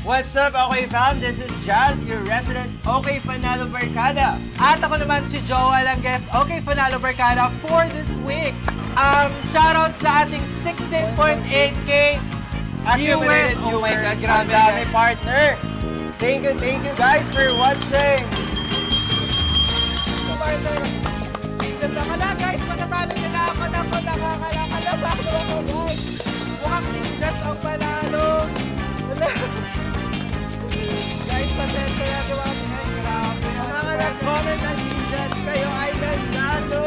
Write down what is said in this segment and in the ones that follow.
What's up, Okay fam? This is Jazz, your resident Okay Panalo Barkada. At ako naman si Joel, ang guest Okay Panalo Barkada for this week. Shoutout sa ating 16.8K viewers. Oh my God, Ang grabe dami, guys. partner. Thank you guys for watching. So, partner, just ako na guys, panatalo nila ako na ako, nakakalakalabago ako guys. Mukhang ninjas ang panalo. Wala. Guys, pasensya na ito mga guys, grabe. Ang mga nag-comment na ninjas, kayo ay nanalo.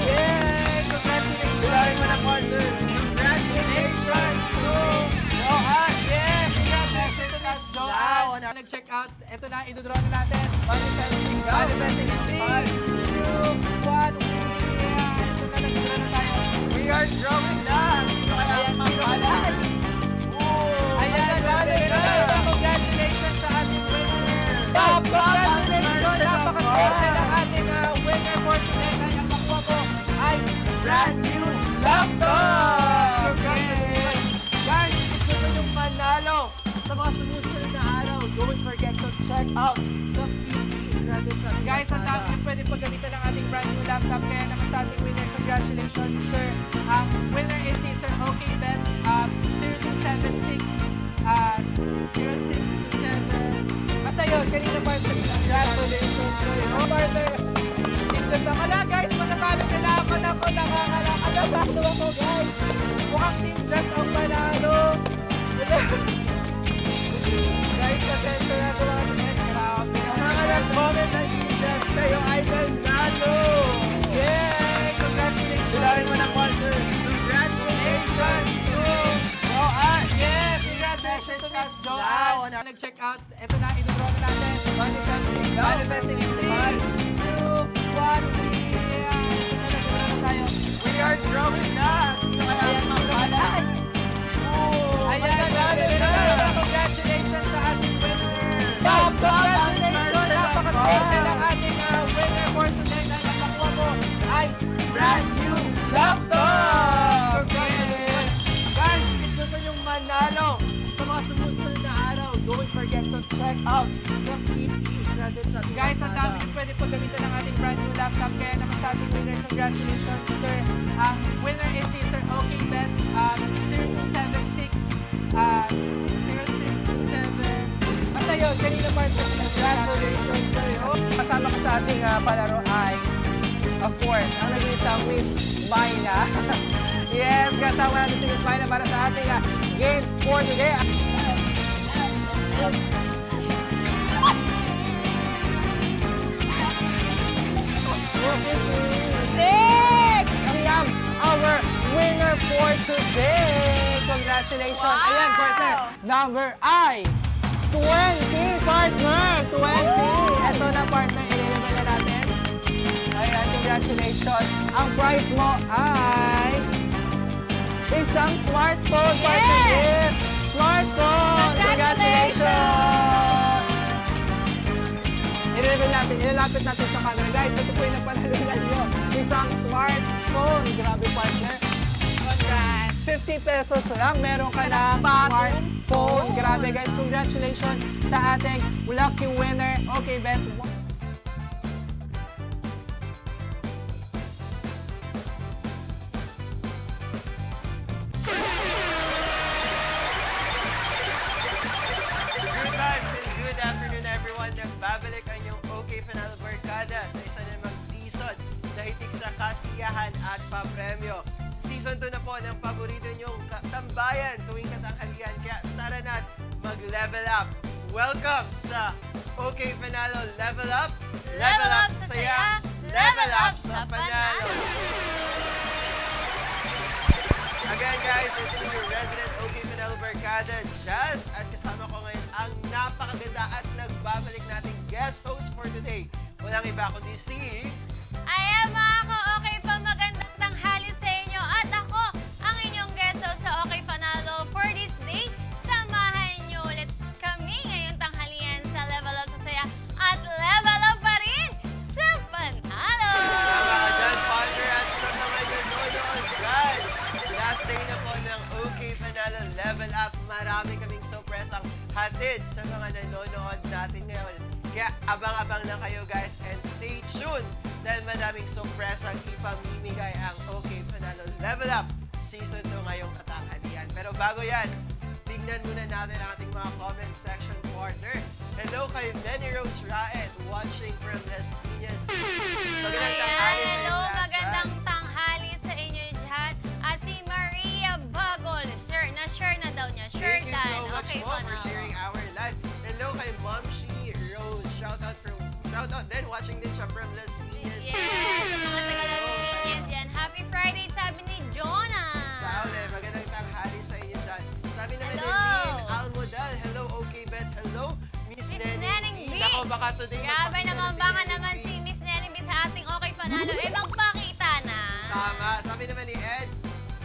Yay! Congratulations! Bilangin mo na, partner. Congratulations to Johan. Yes! Congratulations to us, Joel! Nag-check out. Ito na, idodraw na natin. Manifesting in 3, 2, 1. Yeah! Ito na, nag-draw na tayo. We are drawing na. Sino kaya ang makakalay? Ayan, congratulations sa ating winner! Congratulations! Napakaswerte ng ating winner for today. Kaya ang makuha mo ay brand new laptop! Okay! Guys, kung gusto nyo manalo sa mga sumusunod na araw, don't forget to check out the PPE. Guys, ang dami yung pwede paggamitan ng ating brand new laptop. Kaya naman sa ating winner, congratulations, sir. Ang winner is si Sir Okay Bet 0276 0627. Basta yun, kanina partner. Congratulations, sir. Oh, partner. Just ako na, guys. Manatalo nila ako na ako. Nakakalakalabago ako, guys. Mukhang ninjas ang panalo. Guys, pasensya na ito mga guys. Grabe. Ang mga nag-comment na ninjas, kayo ay nanalo. Yay! Congratulations. Bilangin mo na, partner. Congratulations to Johan. Yes! Congratulations to us, Joel! Nag-check out. Ito na, idodraw na natin. Manifesting in 3, 2, 1. Yeah! Ito na, nag-draw na tayo. We are drawing na. Sino kaya ang makakalay? Ayan, congratulations sa ating winner! Congratulations! Napakaswerte ng ating winner for today na nakuha mo ay brand new laptop! Okay! Guys, kung gusto nyo manalo sa mga sumusunod na araw, don't forget to check out the PPE. Guys, ang dami yung pwede paggamitan ng ating brand new laptop. Kaya naman sa ating winner, congratulations, sir. Ang winner is si Sir Okay Bet 0276 0627. Basta yun, kanina partner. Congratulations, sir. Kasama ko sa ating palaro ay, of course, ang nag-iisang Miss Mayna. Yes, kasama natin si Miss Mayna para sa ating game for today. Six! We have our winner for today. Congratulations. Wow! Ayan, partner. Number I, 20, partner. 20. Ito na, partner. I-reveal na natin. Ayan, congratulations. Ang prize mo ay isang smartphone, partner. Yes! Smartphone. Congratulations. I-reveal natin. Ilalapit natin sa camera. Guys, ito po yung napanalunan nyo. Isang smartphone. Grabe, partner. 50 pesos lang, meron ka ng smartphone. Grabe guys, congratulations sa ating lucky winner. Okay, Bet. Good vibes and good afternoon everyone. Nagbabalik ang inyong Okay Panalo Barkada sa isa namang season na hitik sa kasiyahan at papremyo. Season 2 na po ng paborito niyong tambayan tuwing katanghalian. Kaya tara na mag-level up. Welcome sa Okay Panalo Level Up. Level up sa saya, level up sa panalo. Again guys, it's me, your resident Okay Panalo Barkada, Jazz. At kasama ko ngayon ang napakaganda at nagbabalik nating guest host for today. Walang iba kundi si... Ayan mga ka-okay pa, magandang tanghali sa inyo. At ako, ang inyong guest host sa Okay Panalo for this day. Samahan niyo ulit kami ngayong tanghalian sa Level Up sa Saya at Level Up pa rin sa Panalo! Tama ka dyan, partner. At sa naman yung nono, guys. Last day na po ng OK Panalo Level Up. Marami kaming sorpresang hatid sa mga nanonood natin ngayon. Kaya abang-abang lang kayo guys and stay tuned dahil madaming sorpresang ipamimigay ang OK Panalo Level Up Season 2 ngayong katanghalian. Pero bago yan, tignan muna natin ang ating mga comment section partner. Hello kay Lenny Rose Raed, watching from Las Piñas. Magandang tanghali sa Hello, inyo lahat magandang dyan. tanghali sa inyo dyan. At si Maria Bagol, share na daw niya. Sure Thank you done. so much Okay po po for na. sharing our live. Hello kay Mom Shi Rose. Shout out din, watching din siya from Las Piñas. Yes, sa mga taga-Las yan. Happy Friday, sabi ni Jonah. Saule, magandang tanghali sa inyo dyan. Sabi naman ni Hello. Lynn Almodal, hello, okay, Bet, hello, Miss Miss Neneng Neneng B. B. Nako, baka today Grabe magpakita naman, na baka Neneng naman B. si Miss Neneng Bit sa ating okay panalo. Magpakita na. Tama, sabi naman ni Eds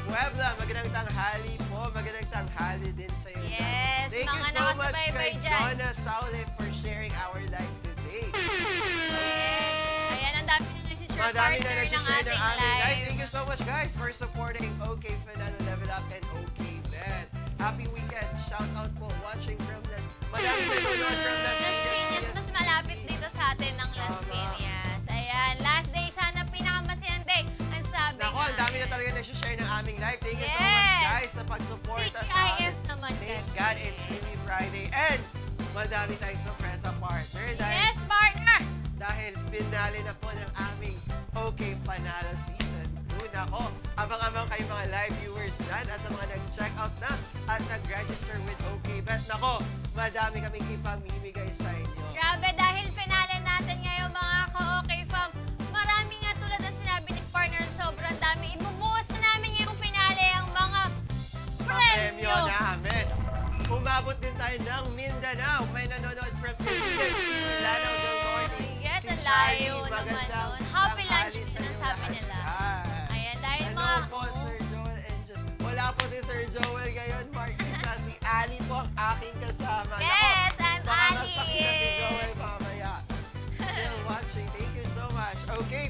Puebla, magandang tanghali po, magandang tanghali din sa iyo dyan. Yes, Thank you mga so much nakasubaybay kay dyan. Jonah Saule for sharing our live today. Yes. Ayan, ang dami na nag-share Madami na partner ng nag-share ng ating aming live. live. Thank you so much guys for supporting OK Panalo Level Up and OK Bet. Happy weekend. Shout out po watching from Las. Madami na nanonood from Las Las Piñas, Piñas. mas malapit dito sa atin ng Las Tama. Piñas. Ayan, last day, sana pinakamasayang day. Ang sabi Nako, ang dami na talaga nag-share ng aming live. Thank you so Yes. much guys sa pag-suporta sa amin. TGIF naman Thank kasi. God it's really Friday. And madami tayong surpresa partner. Yes, partner! Dahil finale na po ng aming OK Panalo Season 2. Nako, abang-abang kayo mga live viewers dyan at sa mga nag-check out na at nag-register with OK Bet. Nako, madami kaming ipamimigay sa inyo. Grabe, dahil finale natin ngayon mga ka-okay fam. Marami nga tulad ng sinabi ni partner, sobrang dami. Ibubuhos na namin ngayong finale ang mga premyo. namin. Umabot din tayo ng Mindanao. May nanonood from Pilipinas. Lanao del Norte. Yes, Si ang Charlie, layo naman magandang nun. Happy lunch tanghali sa din ang inyo sabi lahat nila. dyan. Ayan, dahil Hello mga... po, Sir Joel and just... Wala po si Sir Joel ngayon, Marisa. Si Ali po ang aking kasama. Yes, Nako, I'm baka Ali. magpakita si Joel mamaya. Still watching. Thank you so much. Okay,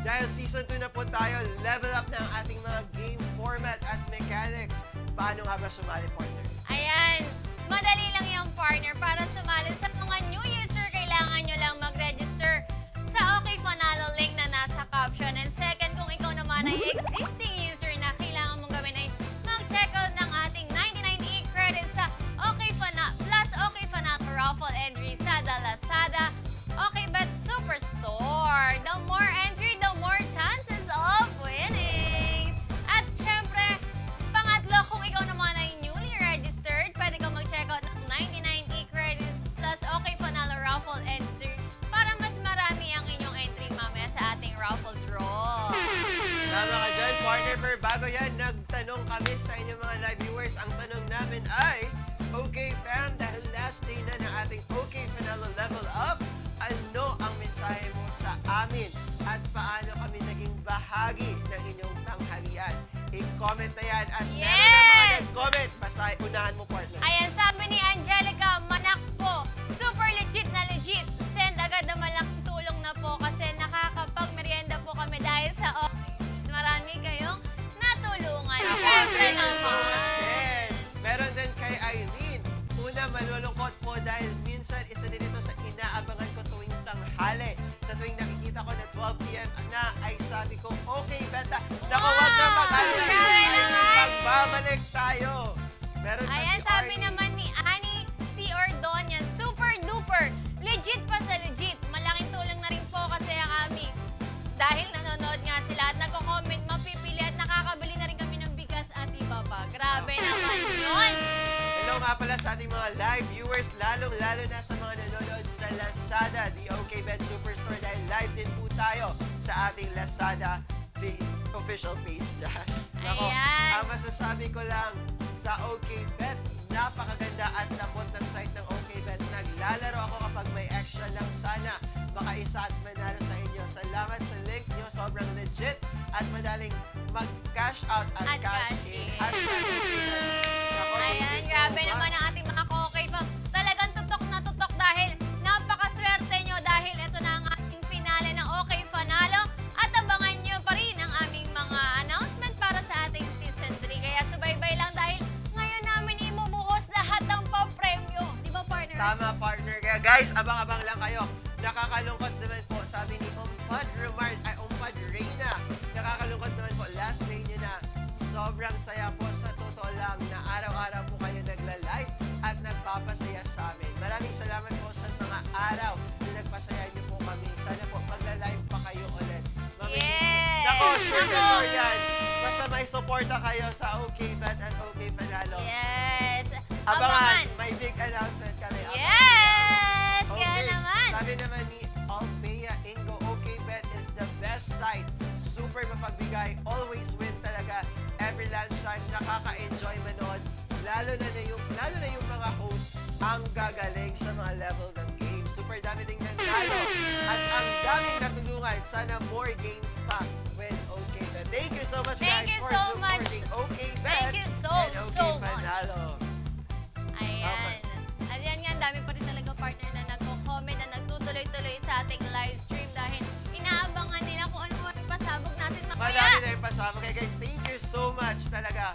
dahil Season 2 na po tayo, level up na ang ating mga game format at mechanics. Paano nga ba sumali, partner? Ayan, madali lang yung partner. Para sumali sa mga new user, kailangan nyo lang mag-register sa OK Panalo link na nasa caption. And second, kung ikaw naman ay existing user na kailangan mong gawin ay mag-checkout ng ating 99 e-credits sa OK Panalo plus OK Panalo raffle entry sa The Lazada OK Bet Superstore. The more entry, the more chances of winning. At syempre, pangatlo, kung ikaw naman ay newly registered, pwede kang mag-checkout ng 99 e-credits plus OK Panalo raffle entry para mas marami ang inyong entry mamaya sa ating raffle draw. Tama ka dyan, partner. Pero bago yan, nagtanong kami sa inyong mga live viewers. Ang tanong namin ay, okay fam, dahil last day na ng ating OK Panalo Level Up, ano ang mensahe mo sa amin at paano kami naging bahagi ng inyong tanghalian? I-comment na yan at meron na mga Yes! nag-comment. Basta unahan mo, partner. Ayan, sabi ni Angelica, manak po, super legit na legit. Send agad na malaking tulong na po kasi nakakapag-merienda po kami dahil sa okay. Marami kayong natulungan. Siyempre Thank you so much naman. din. Meron din kay Eileen. Una, malulungkot po dahil minsan isa din ito sa inaabangan ko tuwing tanghali. Sa tuwing nakikita ko na 12 p.m. na ay sabi ko, okay, Beta. Naku, wag na mag-alala. Grabe naman. Magbabalik tayo. Meron pa Ayan, si sabi Arnie. naman ni Annie C. Ordonez, super duper, legit pa sa legit. Malaking tulong na rin po kasi ang aming dahil nanonood nga sila at nagko-comment, mapipili at nakakabili na rin kami ng bigas at iba pa. Grabe naman yun. Hello nga pala sa ating mga live viewers, lalong-lalo na sa mga nanonood sa Lazada, the OK Bet Superstore, dahil live din po tayo sa ating Lazada official page dyan. Nako, Ayan. ang masasabi ko lang sa OK Bet, napakaganda at lambot ng site ng OK Bet. Naglalaro ako kapag may extra lang sana makaisa at manalo sa inyo. Salamat sa link nyo, sobrang legit at madaling mag-cash out at cash in. Hashtag OK Bet. Nako, thank Ayan, you so grabe much. naman ang ating mga kokay pa. Talagang tutok na tutok dahil napakaswerte nyo dahil ito na ang ating finale ng OK Panalo at abangan nyo pa rin ang aming mga announcement para sa ating Season 3. Kaya Tama, partner. Kaya guys, abang-abang lang kayo. Nakakalungkot naman po, sabi ni Umpad Reyna. Nakakalungkot naman po, last day nyo na. Sobrang saya po sa totoo lang na araw-araw po kayo nagla-live at nagpapasaya sa amin. Maraming salamat po sa mga araw na nagpasaya niyo po kami. Sana po magla-live pa kayo ulit. Yes! Nako, sure Nako! for yan. Basta may suporta kayo sa OKBet at OK Panalo. Yes! Abangan, may big announcement kami. Yes! Okay. Kaya naman. Sabi naman ni Althea Ingo, OKBet is the best site. Super mapagbigay. Always win talaga. Every lunchtime, nakaka-enjoy manood. Lalo na yung mga host ang gagaling sa mga level ng game. Super dami ding nanalo. At ang daming natulungan. Sana more games pa with OKBet. Thank you so much, Thank guys, you for so much. supporting OKBet. Thank you so, and OK so much. Panalo. Ayan. At yan nga, ang dami pa rin talaga partner na nagko-comment na nagtutuloy-tuloy sa ating live stream dahil inaabangan nila kung ano mga pasabog natin Marami mamaya. na yung pasama. Kaya guys, thank you so much talaga.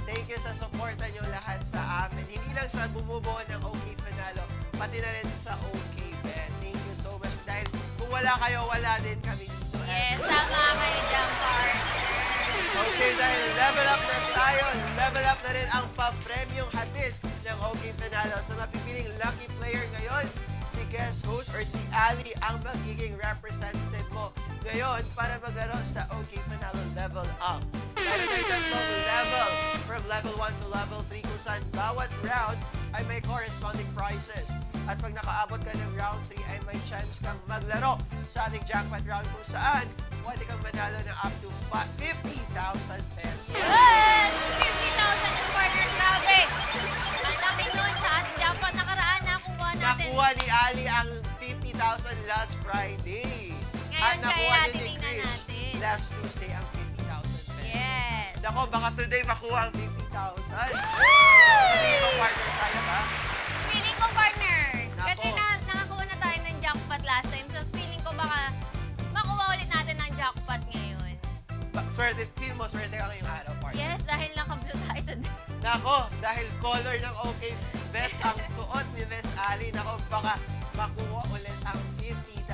Thank you sa suporta nyo lahat sa amin. Hindi lang sa bumubuo ng OK Panalo, pati na rin sa OKBet. Thank you so much. Dahil kung wala kayo, wala din kami dito. Yes, tama kayo dyan, partner. Okay, dahil level up na tayo. Level up na rin ang pa-premium hatid ng OK Panalo. Sa mapipiling lucky player ngayon, si guest host or si Ali ang magiging representative mo ngayon para maglaro sa OK Panalo Level Up. Meron tayo tatlong level from level 1 to level 3 kung saan bawat round ay may corresponding prizes. At pag nakaabot ka ng round 3 ay may chance kang maglaro sa ating jackpot round kung saan pwede kang manalo ng up to 50,000 pesos. Yes! 50,000 yung partner. Grabe! Ang laki nun sa ating jackpot nakaraan nakuha natin. Nakuha ni Ali ang 50,000 last Friday. Ngayon nakuha kaya din ni titingnan Chris natin. last Tuesday ang 50,000 pesos. Yes. Nako, baka today makuha ang 50,000. Sabihin mo, partner, kaya ba? Feeling ko, partner. Nako. Kasi nakakuha na tayo ng jackpot last time. So, feeling ko baka makuha ulit natin ng jackpot ngayon. Swerte, feel mo, swerte ka ngayong araw, partner. Yes, dahil naka-blue tayo today. Nako, dahil color ng OK Bet ang suot ni Miss Ali, nako, baka makuha ulit ang 50,000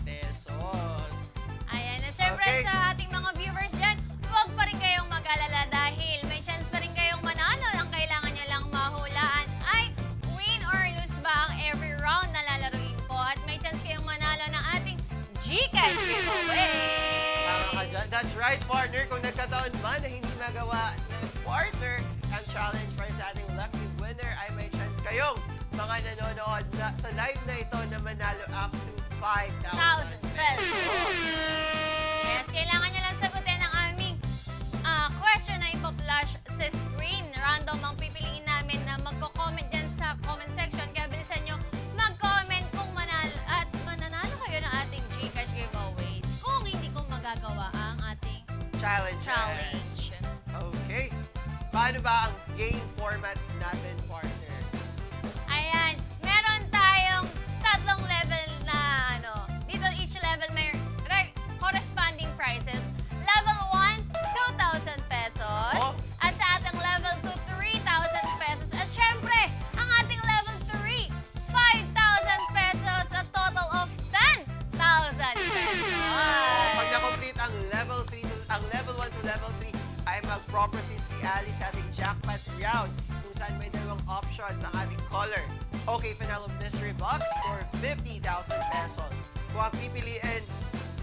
pesos. Ayan, na syempre Okay. sa ating mga viewers dyan, huwag pa rin kayong mag-alala dahil may chance pa rin kayong manalo. Ang kailangan nyo lang mahulaan ay win or lose ba ang every round na lalaruin ko. At may chance kayong manalo ng ating Gcash giveaway. Tama ka dyan. That's right, partner. Kung nagkataon man na hindi magawa ng partner ang challenge para sa ating lucky winner, ay may chance kayong mga nanonood na, sa live na ito na manalo up to 5,000 1,000 pesos. Yes, kailangan nyo lang sagutin ang aming question na ipo-flash sa screen. Random ang pipiliin namin na magko-comment dyan sa comment section. Kaya bilisan nyo mag-comment kung mananalo kayo ng ating Gcash giveaways. Kung hindi ko magagawa ang ating challenge. Okay. Paano ba ang game format natin, partner? Ayan, meron tayong tatlong level na dito each level may corresponding prices. Level 1, 2,000 pesos. Oh. At sa ating level 2, 3,000 pesos. At syempre, ang ating level 3, 5,000 pesos. A total of 10,000 pesos. Pag na-complete ang level 1 to level 3, ay mag-proceed si Ali sa ating jackpot round kung saan may dalawang options ang ating caller. Okay, Panalo Mystery Box for 50,000 pesos. Kung ang pipiliin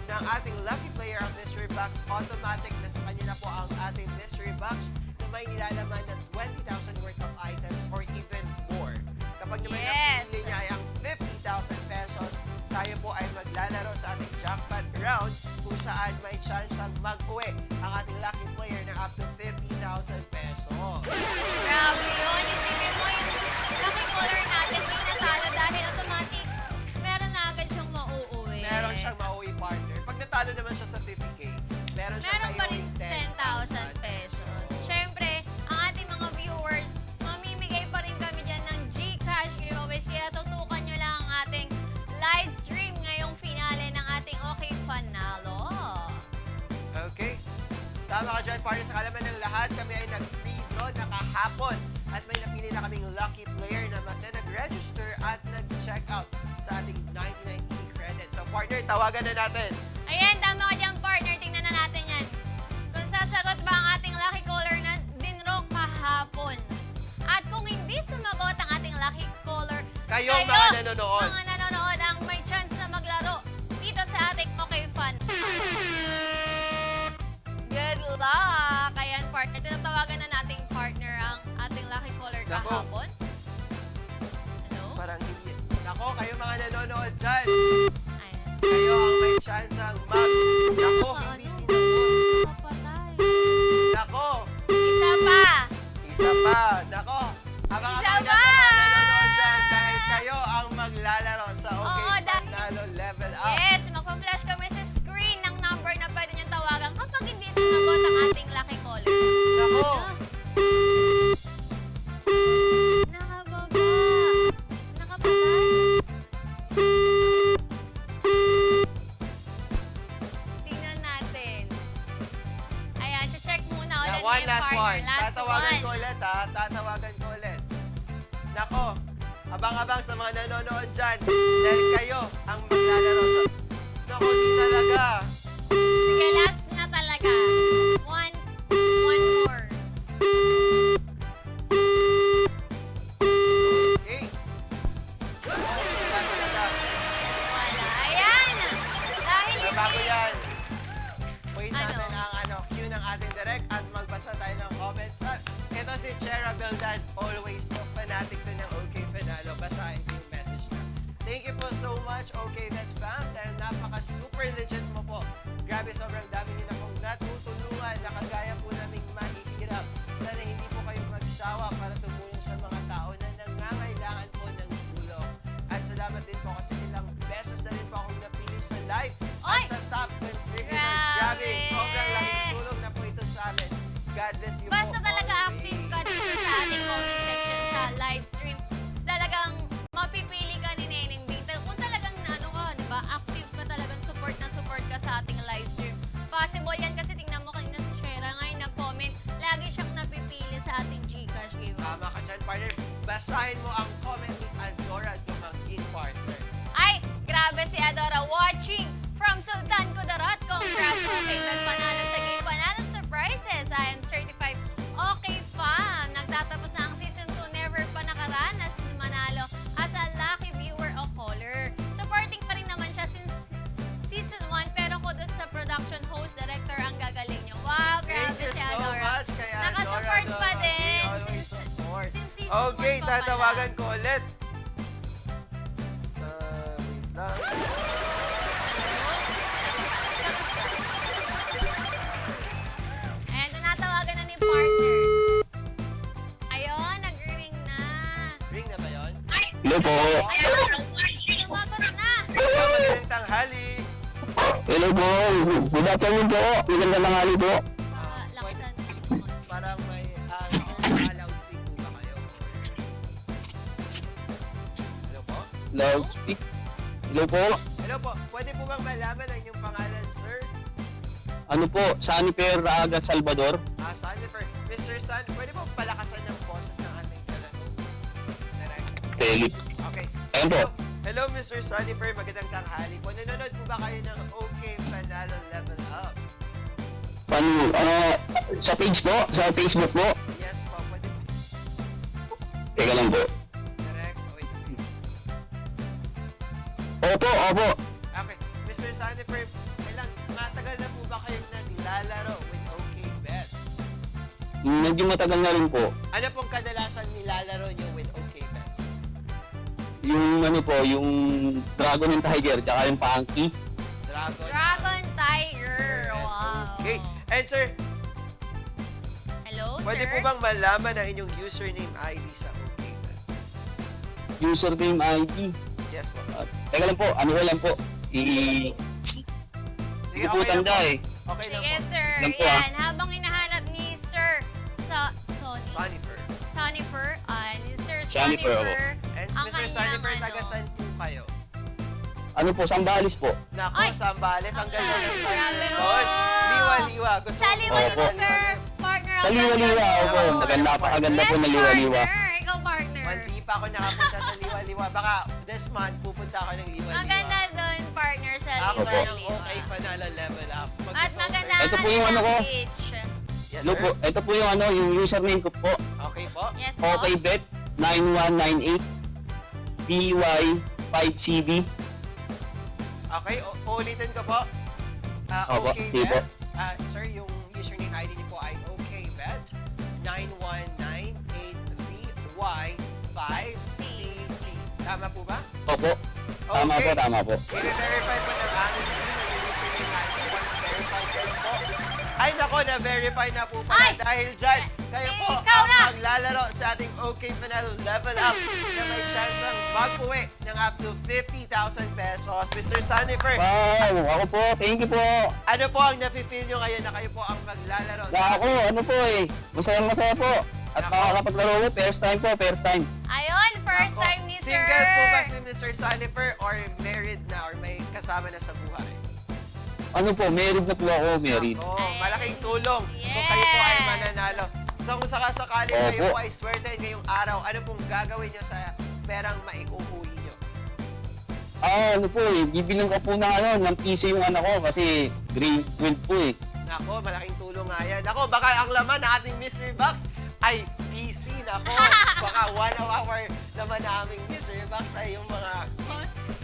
ng ating lucky player ang Mystery Box, automatic na sa kanya na po ang ating Mystery Box na may nilalaman ng 20,000 worth of items or even more. Kapag naman Yes. ang pinili niya ay ang 50,000 pesos, tayo po ay maglalaro sa ating jackpot round kung saan may chance ang mag-uwi ang ating lucky player na up to 50,000 pesos. Grabe yun. Isipin mo yung lucky color natin yung natalo dahil automatic meron na agad siyang mauuwi. Meron siyang mauwi, partner. Pag natalo naman siya sa 50K, meron siyang Meron pa rin maiuwing 10,000 pesos. Siyempre, ang ating mga viewers, mamimigay pa rin kami dyan ng Gcash giveaways. Kaya tutukan nyo lang ang ating live stream ngayong finale ng ating OK Panalo. Okay. Tama ka dyan, partner. Sa kalaman ng lahat, kami ay nag-free draw na kahapon. At may napili na kaming lucky player na nag nag-register at nag-check out sa ating 99 e-credit. So partner, tawagan na natin. Ayan, tama ka dyan, partner. Tingnan na natin yan. Kung sasagot ba ang ating lucky caller na dinro kahapon. At kung hindi sumagot ang ating lucky caller, Kayo, mga nanonood. mga nanonood ang may chance na maglaro dito sa ating Okay Fun. Good luck! Ayan, partner. Tinatawagan na nating partner ang ating lucky caller Nako. kahapon. Hello? Parang hindi. Nako, kayo mga nanonood dyan. Ayan. Kayo ang may chance ng mag... Nako, hindi sinagot. Papatay. Nako, Isa pa! isa pa. Nako, abang-abang Isa dyan sa pa! mga nanonood dyan dahil kayo ang maglalaro sa Oo, Okay dahil- Panalo Level Up. Yes, magpa-flash kami sa screen ng number na pwede niyong tawagan kapag hindi sumagot ang ating lucky caller. Nako, Nakababa. Nakapatay. Tingnan natin. Ayan, check muna ulit one yung last partner. one. Last Tatawagan one. ko ulit ha. Tatawagan ko ulit. Nako, abang-abang sa mga nanonood dyan dahil kayo ang maglalaro sa... Nako, di talaga. Sige, last na talaga. One more. Okay. Wala talaga. Wala. Ayan! Dahil Bago hindi... yan, point Ano? natin ang cue ng ating direct at magbasa tayo ng comments. Ito si Chera Beldan, always so fanatic to ng OK Panalo. Basahin ko yung message niya. Thank you po so much, OK Vets Fam, dahil napaka-super legit mo po. Grabe, sobrang dami niyo na pong natutulungan na kagaya po naming mahihirap. Sana hindi po kayo magsawa para tumulong sa mga tao na nangangailangan po ng tulong. At salamat din po kasi ilang beses na rin po akong napili sa live Oy! at sa top contributor. Grabe! Grabe, sobrang laking tulong na po ito sa amin. God bless you Basta po talaga always. active ka dito sa ating comment section sa live stream. Talagang mapipili ka ni Neneng Bing. Kung talagang ano ka, di ba, active ka talagang support ka sa ating live stream. Possible yan kasi tingnan mo kanina si Shera ngayon nag-comment. Lagi siyang napipili sa ating Gcash giveaway. Tama ka dyan, partner. Basahin mo ang comment ni Adora Dumangin, partner. Ay, grabe si Adora watching from Sultan Kudarat. Congrats, okay, panalo sa game, panalo sa prizes. I am certified okay fan. Nagtatapos na ang season 2, never pa nakaranas na manalo as a lucky viewer o caller. Supporting pa rin naman siya since season 1, pero kudos sa production host, director ang gagaling niyo. Wow, grabe Thank you si so Adora. much kay Adora Nakasupport pa Dumangin. din Always since support. season 1 Okay, pa pala. tatawagan ko ulit. Wait lang. Ayan, tinatawagan na ni partner. Ayun, nag-ring na. Ring na ba yun? Hello po. Ayun, sumagot na. Hello, magandang tanghali. Hello po. Good afternoon po. Magandang tanghali po. Laksan. Parang may loudspeak po ba kayo? Hello po? Loudspeak. Hello po. Hello po. Pwede po bang malaman ang inyong pangalan, sir? Ano po? Saniper Aga Salvador. Sanifer. Mr. San, pwede po palakasan ng boses ng ating talano? Direct. Tele. Okay. Ayun po. Hello, Mr. Sanifer. Magandang tanghali po. Nanonood po ba kayo ng OK Panalo Level Up? Sa page po? Sa Facebook po? Yes po. Pwede po. Teka lang po. Direct. Wait. Opo, opo. Okay. Mr. Sanifer, kailan, matagal na po ba kayong naglalaro with OK Bet? Medyo matagal na rin po. Ano pong kadalasan nilalaro nyo with OK Bet? Yung ano po, yung Dragon and Tiger, tsaka yung Punky. Dragon Tiger. Wow. Okay. And sir, Hello, pwede sir? po bang malaman ang inyong username ID sa OK Bet? Username ID. Yes po. Teka lang po, ano lang po. Sige, Hindi po lang tanda po. eh. Okay lang Sige, po. sir. Lang po, Yan, habang hinahanap ni Sir Sonifer. Sonifer, ni Sir Sonifer, Sonifer, And ang Mr. kanyang Sonifer, ano. taga saan po kayo? Ano po, Sambales po. Nako, Ay! Sambales. Ang ganda ng Grabe Sambales. mo. Liwa-liwa. Gusto Sa ko- liwa-liwa, Opo. sir. Partner, ang Sa liwa-liwa, ganda opo. mo. Napakaganda po Yes, na liwa-liwa. partner. Ikaw, partner. Mali pa ako nakapunta sa Liwa-Liwa. Baka this month pupunta ako ng Liwa-Liwa. Maganda doon, partner, sa Ako po, Liwa-Liwa. okay panalo level up. At Magsusurfer. maganda Ito po yung ano ko. beach. Yes, Hello sir. po, ito po yung yung username ko po. Okay po. Yes po. OKBet 9198 BY5CB. Okay, uulitin ko po. Opo, Okay, sige po. bet. Sir, yung username ID niyo po ay OKBet 9198VY5CB. Tama po ba? Opo. Tama Okay. po, tama po. I-verify po ng aming team na yung username ID. Once verified kayo po. Ay nako, na-verify na po pala. Ay! Dahil dyan, kayo po Ikaw ang na! maglalaro sa ating OK Panalo Level Up na may chance ang mag-uwi ng up to 50,000 pesos. Mr. Sunnyfer, Wow, ako po, thank you po. ano po ang nafe-feel nyo ngayon na kayo po ang maglalaro Sa ako, ano po masaya po. At Ako. makakapaglaro ko, first time po, first time. Ayun, first Ako, time ni Sir. Single po ba si Mr. Sunnyfer or married na or may kasama na sa buhay? Ano po, married na po ako, married. Ako, Ay, malaking tulong kung kayo po ay yes. mananalo. So kung sakasakali Opo. kayo po ay swerte ngayong araw, ano pong gagawin nyo sa perang maiuuwi nyo? Ano po bibilang ko po ng PC yung anak ko kasi grade 12 po Nako, malaking tulong nga yan. Nako, baka ang laman ng ating mystery box ay PC. Nako, baka 1 hour naman na aming mystery box ay yung mga...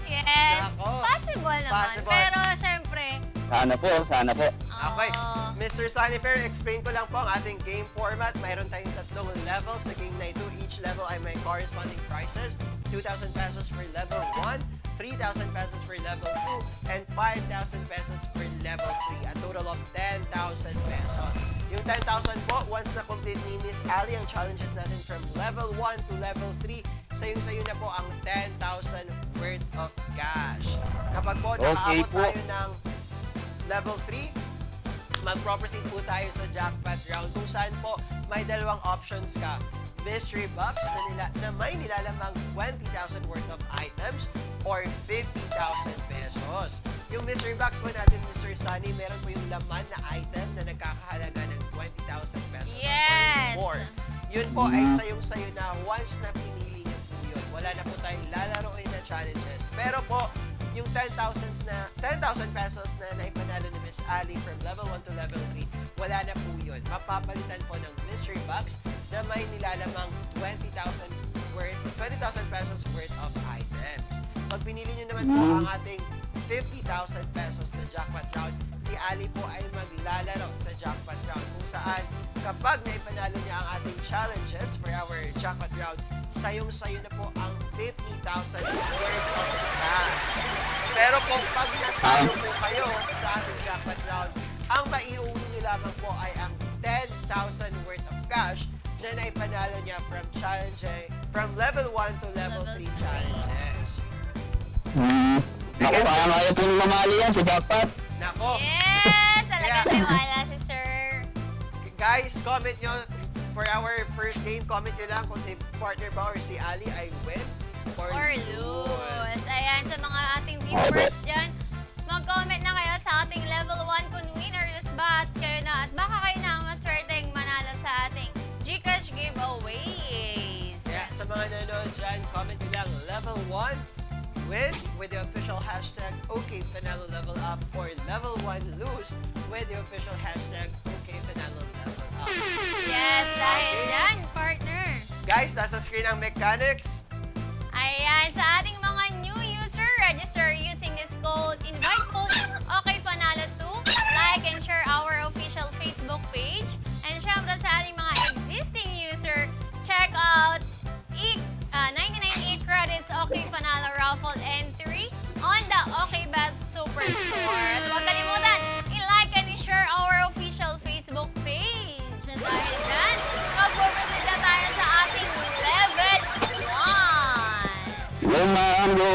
Yes. Nako. Possible naman. Possible. Pero, syempre, Sana po. Okay, oo. Mr. Sunnyfair, explain ko lang po ang ating game format. Mayroon tayong 3 levels sa game na ito. Each level ay may corresponding prices. 2,000 pesos for level 1, 3,000 pesos for level 2, and 5,000 pesos for level 3. A total of 10,000 pesos. Yung 10,000 po, once na complete ni Miss Ali ang challenges natin from level 1 to level 3, sayo na po ang 10,000 worth of cash. Kapag po Okay nakaabot po. tayo ng level 3, mag-proceed po tayo sa jackpot round kung saan po may dalawang options ka. Mystery box na may nilalamang 20,000 worth of items or 50,000 pesos. Yung mystery box po natin, Mr. Sunny, meron po yung laman na item na nagkakahalaga ng 20,000 pesos Yes. or more. Yun po ay sayong-sayo na once na pinili niyo po yun. Wala na po tayong lalaroin na challenges. Pero po, yung 10,000 pesos na naipanalo ni Miss Ali from level 1 to level 3, wala na po yun. Mapapalitan po ng mystery box na may nilalamang 20,000 pesos worth of items. Pag pinili nyo naman po ang ating 50,000 pesos na jackpot round, si Ali po ay maglalaro sa jackpot round kung saan kapag naipanalo niya ang ating challenges for our jackpot round, sayong-sayo na po ang 50,000 worth of cash. Pero kung pag natalo po kayo sa ating jackpot round, ang maiuwi niyo lamang po ay ang 10,000 worth of cash na naipanalo niya from level 1 to level 3 challenges. Naku, parang ayaw po ni mamali yan sa jackpot. Nako, Yes! Talagang Yeah. tiwala si Sir. guys, comment nyo for our first game, comment nyo lang kung si partner ba or si Ali ay win or Or lose. Ayan, sa mga ating viewers dyan, mag-comment na kayo sa ating level 1 kung win or lose ba at kayo na. At baka kayo na ang maswerteng manalo sa ating Gcash giveaways. Yeah, sa mga nanonood dyan, comment nyo lang level 1 win with the official hashtag OKPanalo Level Up or level 1 lose with the official hashtag OKPanalo Level Up. Yes, dahil dyan, partner. Guys, nasa screen ang mechanics. Ayan, sa ating mga new user, register using this code, invite code, OKPanalo2, like and share our official Facebook page. And syempre sa ating mga existing user, check out 99 credits OK Panalo Raffle Entry on the OKBet Superstore. At huwag kalimutan, i-like and i-share our official Facebook page. At dahil dyan, mag-proceed na tayo sa ating level 1. Go, ma'am, go.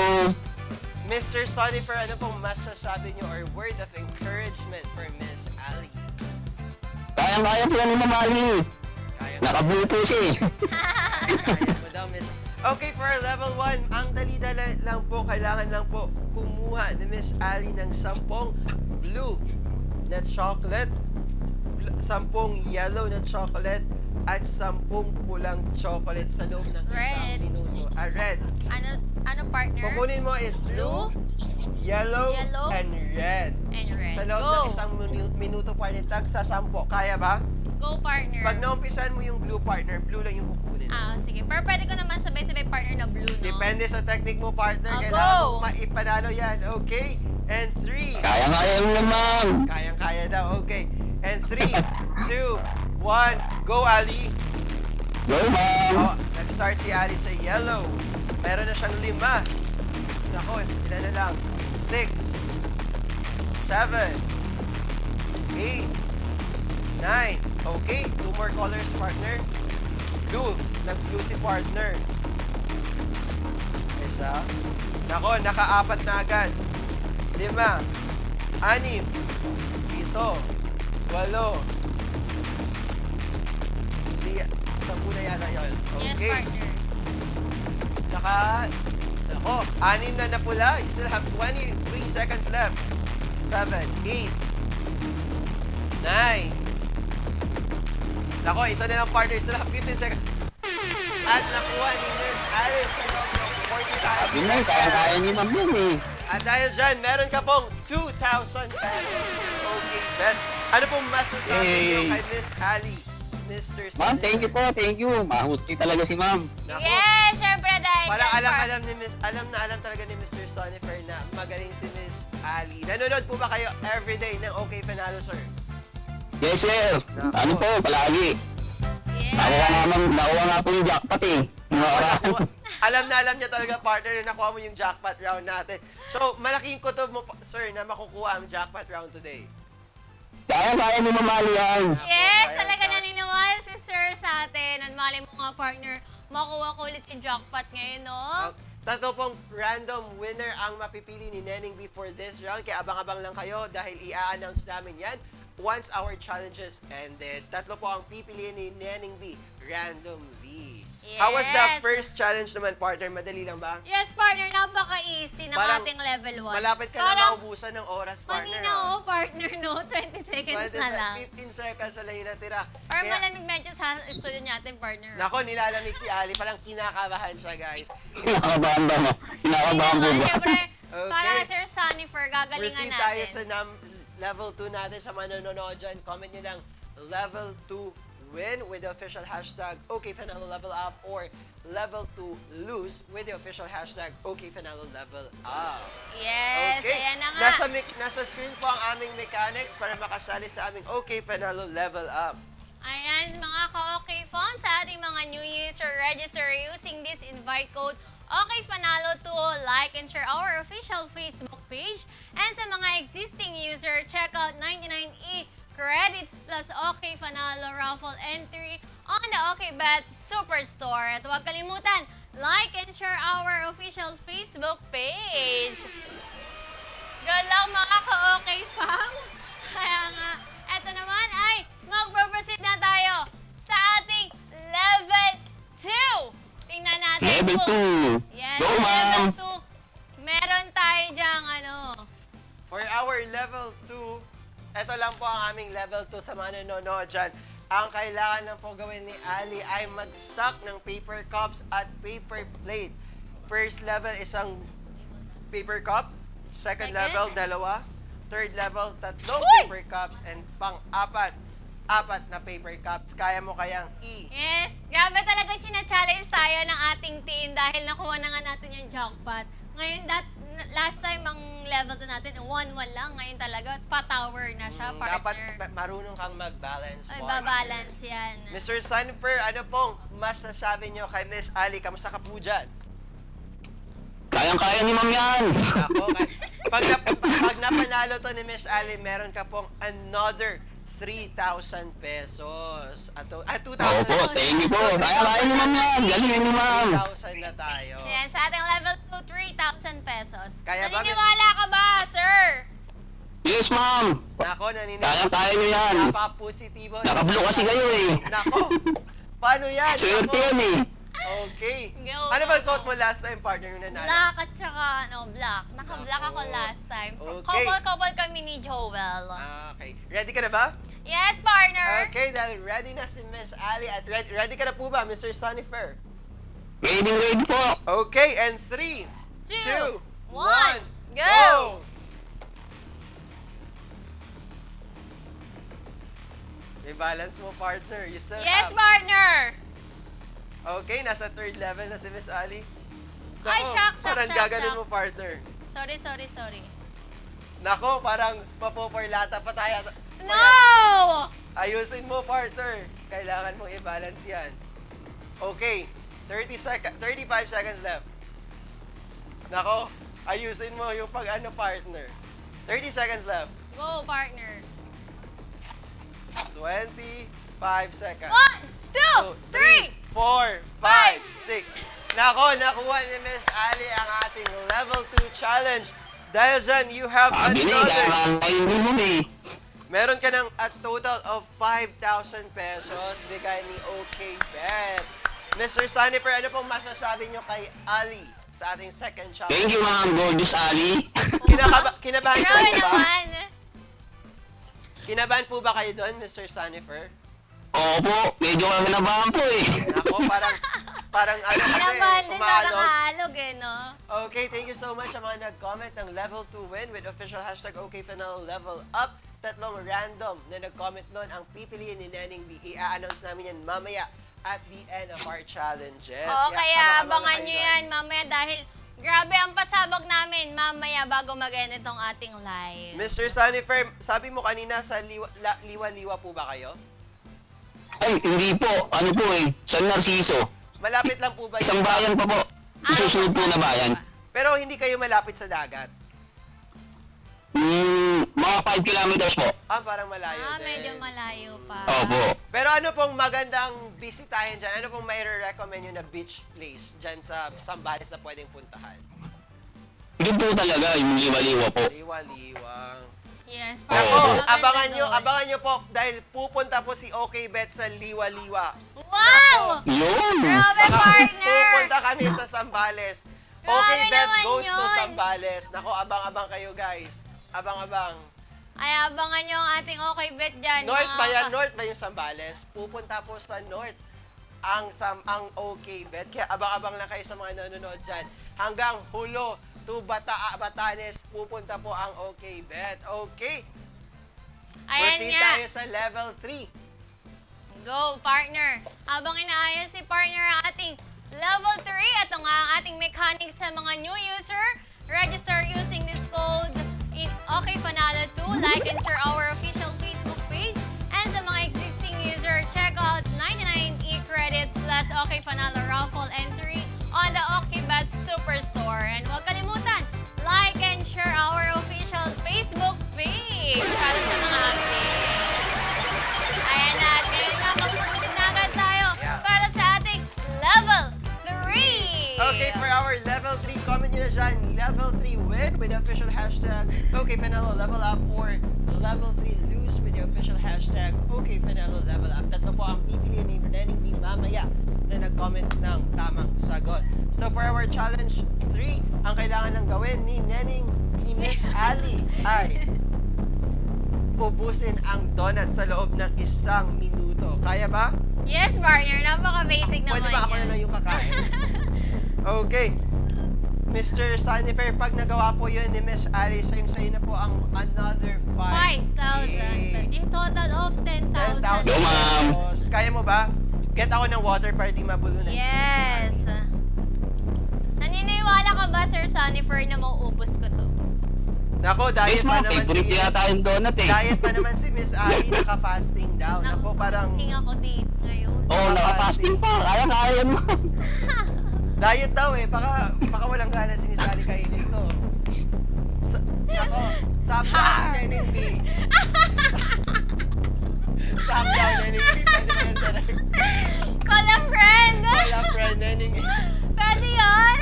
Mr. Sunnyfer, ano pong masasabi nyo or word of encouragement for Miss Ali? Kaya po ni mamali. Kaya mo. Nakabuo po siya Kaya mo daw, Miss. Okay, for our level 1, ang dali-dali lang po, kailangan lang po kumuha ni Miss Ali ng 10 blue na chocolate, 10 yellow na chocolate, at 10 pulang chocolate sa loob ng Red. isang minuto. Red. Ano partner? Kukunin mo is blue, yellow, Yellow, and red. and red. Sa loob Go. ng isang minuto, partner, tag sa 10. Kaya ba? Go, partner. Pag naumpisan mo yung blue, partner, blue lang yung kukunin. Sige. Pero pwede ko naman sabay-sabay partner na blue, no? Depende sa technique mo, partner. Go. Kailangan mo maipanalo yan. Okay? And 3. Kaya yun, ma'am. Kayang-kaya daw. Okay. And 3, 2, 1. Go, Ali. Go, ma'am. Oh, nag-start si Ali sa yellow. Meron na siyang 5. Nako, ilan na lang? 6, 7, 8, 9. Okay, 2 more colors, partner. Blue. Nag-blue si partner. Isa. Nako, naka-4 na agad. 5, 6, 7, 8, 8. Si, 10 na yata yun. Yes, Okay. partner. Nako, 6 na pula. You still have 23 seconds left. 7, 8, 9. Nako, isa na lang partner. Still have 15 seconds. At nakuha ni Miss Alice sa loob ng 45 Yun na, kaya ni ma'am yun eh. At dahil dyan, meron ka pong 2,000 pesos. Okay, Ben. Ano pong masasabi niyo Yay. kay Miss Ali, Mr. Ma'am, Senator? thank you po, thank you. Mahusay talaga si ma'am. Nako, Yes, syempre dahil parang dyan, alam ni Miss, alam talaga ni Mr. Sonifer na magaling si Miss Ali. Nanonood po ba kayo everyday ng OK Panalo, sir? Yes, sir. Ano po, palagi. Yes. Nakuha nga po yung jackpot eh. Yung oras. Alam niya talaga, partner, na nakuha mo yung jackpot round natin. So, malaking kutob mo, sir, na makukuha ang jackpot round today. Kaya ni mamali yan. Yes, Kaya- talaga naniniwala si Sir sa atin. At mali mo nga, partner, makuha ko ulit yung jackpot ngayon, no? Tatlo pong random winner ang mapipili ni Neneng B for this round. Kaya abang-abang lang kayo dahil i-announce namin yan once our challenges ended. Tatlo po ang pipiliin ni Neneng B randomly. How was the Yes. first challenge naman, partner? Madali lang ba? Yes, partner, napaka-easy ng Parang ating level 1. Malapit ka na maubusan ng oras, partner. Manina, oh, partner, no? 20 seconds na lang. 15 seconds na lang yung natira. Or Kaya- malamig medyo sa studio natin, partner. Nako, nilalamig si Ali. Parang kinakabahan siya, guys. Kinakabahan ba mo? Kinakabahan po ba? Siyempre, Okay. para Sir Sunny for gagalingan Proceed natin. tayo sa level 2 natin sa manonood dyan. Comment nyo lang level 2 win with the official hashtag OKFanalo level up or level 2 lose with the official hashtag OKFanalo level up. Yes, ayan na nga. Nasa screen po ang aming mechanics para makasali sa aming OKFanalo level up. Ayan, mga ka-OK phones, sa ating mga new user register using this invite code OK Panalo to like and share our official Facebook page. And sa mga existing user, check out 99E credits plus OK Panalo raffle entry on the OK Bet Superstore. At huwag kalimutan, like and share our official Facebook page. Good luck mga ka-OK fam! Kaya nga, eto naman ay mag-proceed na tayo sa ating level 2. Tingnan natin Level kung- 2. Yes, Go, ma'am. level 2. Meron tayo dyang For our level 2, ito lang po ang aming level 2 sa mga nanonood dyan. Ang kailangan lang po gawin ni Ali ay mag-stock ng paper cups at paper plate. First level, isang paper cup. Second Second. level, 2. Third level, 3 Uy! paper cups. And pang-4 na paper cups. Kaya mo kayang Yes, grabe talaga china-challenge tayo ng ating team dahil nakuha na nga natin yung jackpot. Ngayon, last time ang level 2 natin, 1-1 lang. Ngayon talaga, pa-tower na siya, dapat partner. marunong kang mag-balance. Ay, partner. babalance yan. Mr. Sunper, ano pong masasabi nyo kay Miss Ali? Kamusta ka po dyan? Kayang-kaya ni ma'am yan. Ako, pag napanalo to ni Miss Ali, meron ka pong another 3,000 pesos. At 2,000. Opo, thank you po. Kaya ni ma'am yan. Galingan ni ma'am. 3,000 na tayo. Yan, sa ating level 2, 3,000 pesos. Kaya ba, Miss- Naniniwala ka ba, sir? Yes, ma'am. Nako, Kayang-kaya nyo yan. Napaka-positibo. Naka-blue kasi kayo eh. Nako, paano yan? Swerte Nako. yan eh. Okay. Go, Ano go, ba go. suot mo last time, partner, yung nanalo? Black at saka, black. Naka-black ako Ako. last time. Okay. Couple kami ni Joel. Okay. Ready ka na ba? Yes, partner! Okay, dahil ready na si Miss Ali at ready ka na po ba, Mr. Sunny Fair? Ready po. Okay, and 3, 2, 1, go! May balance mo, partner. You still Yes, have. partner! Okay, nasa third level na si Miss Ali. Ay, shock, Parang shock, gaganon shock. mo, partner. Sorry. Nako, parang mapoporlata pa tayo. No! Ayusin mo, partner. Kailangan mong i-balance yan. Okay, 35 seconds left. Nako, ayusin mo yung pag-ano, partner. 30 seconds left. Go, partner. 25 seconds. 1, 2, 3! 4, 5, 6. Nako, nakuha ni Miss Ali ang ating level 2 challenge. Dahil dyan, you have Sabi niya, another. kaya mo mo eh. Meron ka ng a total of 5,000 pesos bigay ni OK Bet. Mr. Sunnifer, ano pong masasabi nyo kay Ali sa ating second challenge? Thank you, Ma'am Gorgeous Ali. Kinabahan po Grabe ba? naman. Kinabahan po ba kayo doon, Mr. Sunnifer? Opo, medyo kaganabahan po eh. Nako, parang ano kasi, Kinabahan din parang umalog. halog no? Okay, thank you so much sa mga nag-comment ng level 2 win with official hashtag OKFinal level up. Tatlong random na nag-comment nun ang pipiliin ni Neneng B. I-announce namin yan mamaya at the end of our challenges. Oo, kaya abangan kayo nyo doon. yan mamaya dahil grabe ang pasabog namin mamaya bago mag-end itong ating live. Mr. Sunnifer, sabi mo kanina sa liwa-liwa po ba kayo? Ay, hindi po. Ano po eh, San Narciso. Malapit lang po ba Isang bayan pa po. Susunod po na bayan. Pero hindi kayo malapit sa dagat? Mga 5 kilometers po. Parang malayo din. Medyo malayo pa. Opo. Pero ano pong magandang bisitahin dyan? Ano pong mai-recommend nyo na beach place dyan sa Zambales na pwedeng puntahan? Doon po talaga, yung liwa-liwa po. Liwa-liwa. Yes, Oo. maganda Abangan doon. nyo po dahil pupunta po si OK Bet sa Liwa-Liwa. Wow! Yun! Grabe, partner! Pupunta kami sa Zambales. OK Grabe Bet naman goes to yun. Zambales. Nako, abang-abang kayo guys. Abang-abang. Ay, abangan nyo ang ating okay bet dyan. North mga ba yan? ka- North ba yung Zambales? Pupunta po sa North ang OK Bet. Kaya abang-abang lang kayo sa mga nanonood dyan. Hanggang Hulo to Batanes, pupunta po ang OK Bet. Okay. Ayan Proceed nga. tayo sa level 3. Go, partner. Habang inaayos si partner ang ating level 3, ito nga ang ating mechanics sa mga new user. Register using this code in OKFanalo2. Like and share our official Facebook page. And sa mga existing user, check out 99 e-credits plus OKFanalo raffle entry on the OKBet Superstore. And huwag kalimutan, like and share our official Facebook page para sa mga updates. Ayan na, at ngayon nga mag-proceed na agad tayo para sa ating level 3. Okay, for our level 3, comment nyo na dyan, level 3 win with the official hashtag OKFinalo level up or level 3 lose with the official hashtag OKFinalo level up. Tatlo po ang pipiliin ni Neneng B mamaya na nag-comment ng tamang sagot. So for our challenge 3, ang kailangan ng gawin ni Neneng ni Miss Ali ay ubusin ang donut sa loob ng 1 minuto. Kaya ba? Yes, partner. Napaka-basic naman Pwede ba ako na lang yung kakain? Okay. Mr. Sunnifer, pag nagawa po yun ni Miss Ali, sa'yo na po ang another 5,000. In total of 10,000. 10,000 Yo, ma'am. pesos. Kaya mo ba? Get ako ng water para di mabulunan si Miss Yes. Naniniwala ka ba, Sir Sunnifer, na mauubos ko to? Nako, diet Yes, pa ma'am. naman Favorite yata yung donut eh. Diet pa naman si Miss Ali, naka-fasting daw. Nako, parang Hinga ko date ngayon. Oo, nakapasting pa. Kaya mo. diet daw eh. Baka walang gana si Miss Ali kainin to. Nako, sab daw si Neneng B. Sab daw, Neneng B. Pwede ba yan direct? Call a friend! Wala friend, Neneng B. Pwede yun!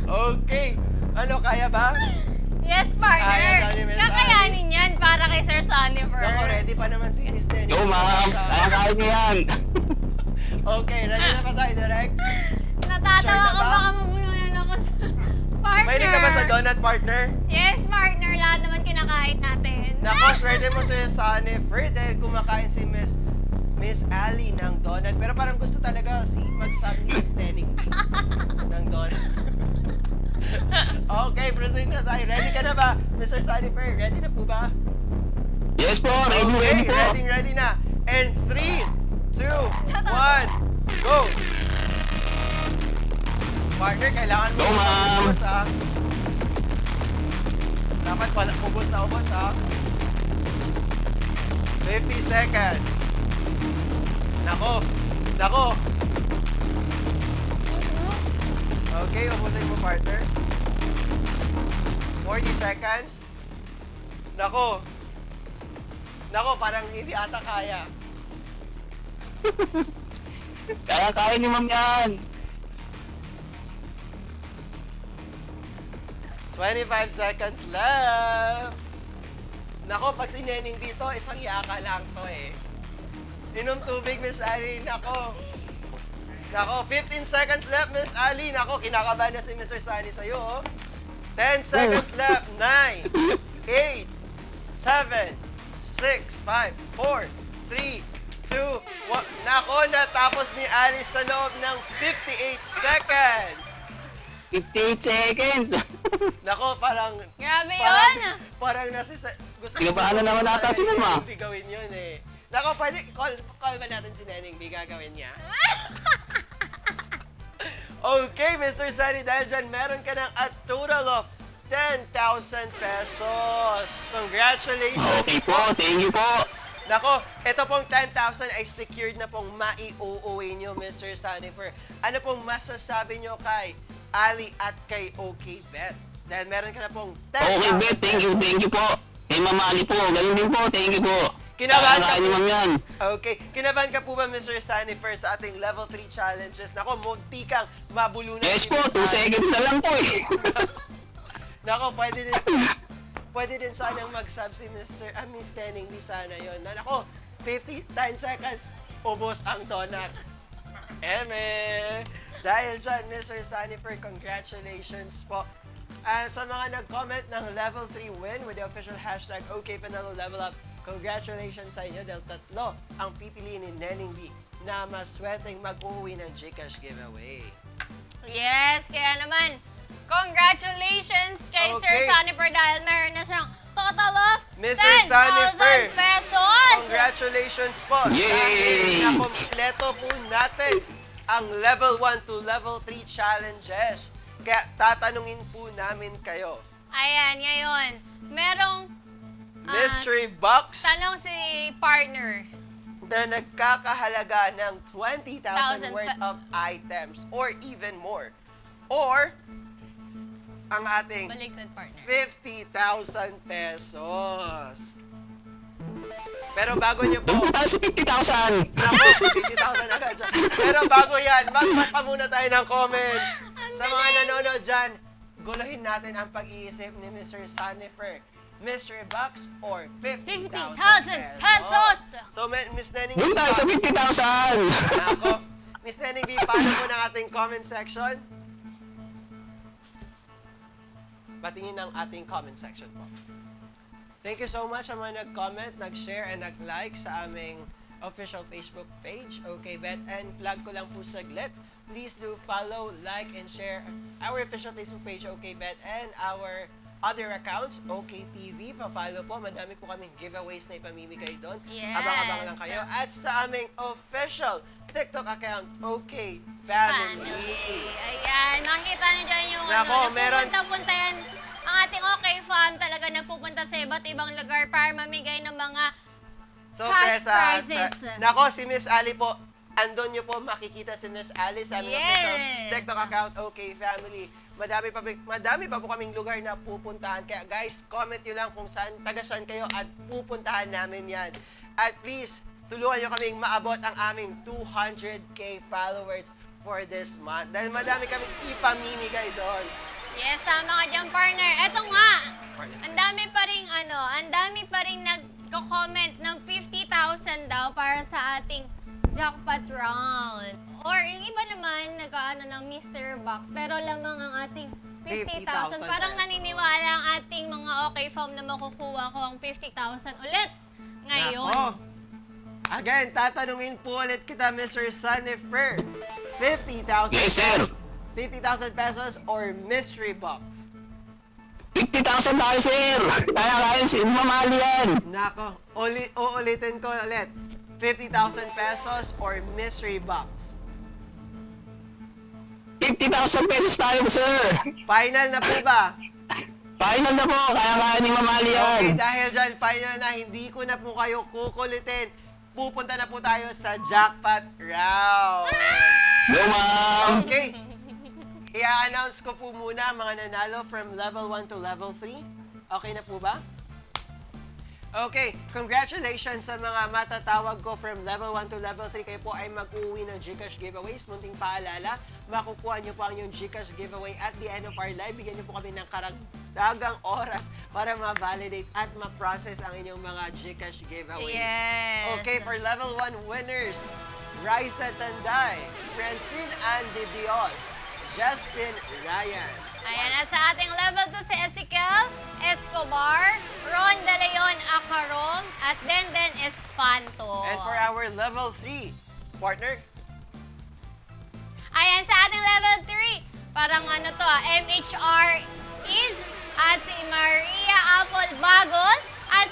Okay. Ano, kaya ba? Yes, Kaya partner. daw ni Miss Kakayanin yan para kay Sir Sunnifer. Nako, ready pa naman si Miss Neneng. Yo, ma'am. Kaya mo yan. Okay, ready na ba tayo direct? donut, partner? Yes, partner. Lahat naman kinakain natin. Nako, swerte mo si Sunnifer dahil kumakain si Miss Ali ng donut. Pero parang gusto talaga magsabi ni Miss Tenning ng donut. Okay, proceed na tayo. Ready ka na ba, Mr. Sunnifer? Ready na po ba? Yes po, ready po. Ready na. And 3, 2, 1, go! Partner, kailangan mo Go, ma'am. ubos, ha? Dapat pala ubos na ubos, ha? 50 seconds. Nako. Okay, ubusin mo, partner. 40 seconds. Nako, parang hindi ata kaya. Kaya ni ma'am yan. 25 seconds left. Nako, pag si Neneng dito, isang yaka lang to eh. Inom tubig, Miss Ali. Nako, 15 seconds left, Miss Ali. Nako, kinakabahan na si Mr. Sunny sa'yo, oh. 10 seconds left. 9, 8, 7, 6, 5, 4, 3, 2, 1. Nako, natapos ni Alice sa loob ng 58 seconds. 58 seconds. Nako, parang... Grabe yun! Parang gusto Kinabahan na naman ata si Mama. Hindi gawin yun eh. Nako, pwede, call ba natin si Neneng B? Gagawin niya? Okay, Mr. Sunny, dahil dyan, meron ka ng a total of 10,000 pesos. Congratulations! Okay po, thank you po. Nako, ito pong 10,000 ay secured na pong maiuuwi nyo, Mr. Sunnifer. Ano pong masasabi nyo kay Ali at kay OK Bet? Dahil meron ka na pong 10,000 Okay, Bet, thank you po. Kay Ma'am Ali po, ganun din po, thank you po. Kinabahan ka Kaya ni ma'am yan. Okay. Kinabahan ka po ba, Mr. Sunnifer, sa ating level 3 challenges? Nako, munti kang mabulunan. Yes ni po, Miss 2 Ali. seconds na lang po eh. Nako, pwede din sanang mag-sub si Miss Tenning di sana yun. Nako, 10 seconds, ubos ang donut. Eme! Dahil dyan, Mr. Sunnifer, congratulations po. Sa mga nag-comment ng level 3 win with the official hashtag OKPanaloLevelUp, congratulations sa inyo dahil 3 ang pipiliin ni Neneng B na maswerteng mag-uwi ng Gcash giveaway. Yes, kaya naman, congratulations kay Sir Okay. Sunnifer dahil meron na siyang total of Mr. 10,000 Sunnifer, pesos! congratulations po! Yay! Dahil nakompleto po natin ang level 1 to level 3 challenges. Kaya tatanungin po namin kayo. Ayan, ngayon, merong Mystery box tanong si partner. na nagkakahalaga ng 20,000 1,000 worth of items or even more. Or ang ating Baliktad partner. 50,000 pesos. Pero bago nyo po, Doon po tayo sa 50,000. Naku, 50,000 agad dyan. Pero bago yan, magbasa muna tayo ng comments. Sa mga nanonood dyan, guluhin natin ang pag-iisip ni Mr. Sunnifer. Mystery box or 50,000 50,000 pesos! So, Miss Neneng Doon B, tayo sa 50,000. Nako. Miss Neneng B, paano po ng ating comment section? Patingin ng ating comment section po. Thank you so much sa mga nag-comment, nag-share, and nag-like sa aming official Facebook page, Okay Bet. And flag ko lang po saglit. Please do follow, like, and share our official Facebook page, Okay Bet, and our other accounts, Okay TV. Pa-follow po. Madami po kaming giveaways na ipamimigay doon. Yes. Abang-abang lang kayo. At sa aming official TikTok account, Okay Family. Ayan, makikita niyo dyan yung Nako, meron- nagpupunta-punta yan. Ang ating Okay Fam talaga nagpupunta sa iba't ibang lugar para mamigay ng mga cash prizes. Nako, si Miss Ali po, andon nyo po makikita si Miss Ali sa aming official Yes. TikTok account, Okay Family. Madami pa po kaming lugar na pupuntahan. Kaya guys, comment nyo lang kung saan, taga saan kayo at pupuntahan namin yan. At please, tulungan nyo kaming maabot ang aming 200k followers for this month. Dahil madami kaming ipamimigay doon. Yes, tama ka dyan, partner. Eto nga, ang dami pa rin nagko-comment ng 50,000 daw para sa ating jackpot round. Or yung iba naman nag-ano ng mystery box, pero lamang ang ating 50,000. 50,000 Parang pesos. naniniwala ang ating mga okay fam na makukuha ko ang 50,000 ulit ngayon. Nako. Again, tatanungin po ulit kita, Mr. Sunnifer. 50,000 Yes, sir. 50,000 pesos or mystery box? 50,000 tayo, sir! Kaya, mamali yan! Nako, uulitin ko ulit. 50,000 pesos or mystery box? 50,000 pesos tayo, sir! Final na po ba? Final na po, kaya ni mamali yan! Okay, dahil dyan, final na, hindi ko na po kayo kukulitin. Pupunta na po tayo sa jackpot round. Go, ma'am! Okay. I-announce ko po muna ang mga nanalo from level 1 to level 3. Okay na po ba? Okay, congratulations sa mga matatawag ko from level 1 to level 3. Kayo po ay mag-uwi ng GCash giveaways. Munting paalala, makukuha nyo po ang inyong GCash giveaway at the end of our live. Bigyan nyo po kami ng karagdagang oras para ma-validate at ma-process ang inyong mga GCash giveaways. Yes. Okay, for level 1 winners, Raisa Tanday, Francine Andy Dios, Justin Ryan. Ayan, at sa ating level 2 si Ezekiel Escobar, Ron De Leon Acarong, at Denden Espanto. And for our level 3 partner, Ayan, sa ating level 3, parang ano to MHR is at si Maria Apple Bagol at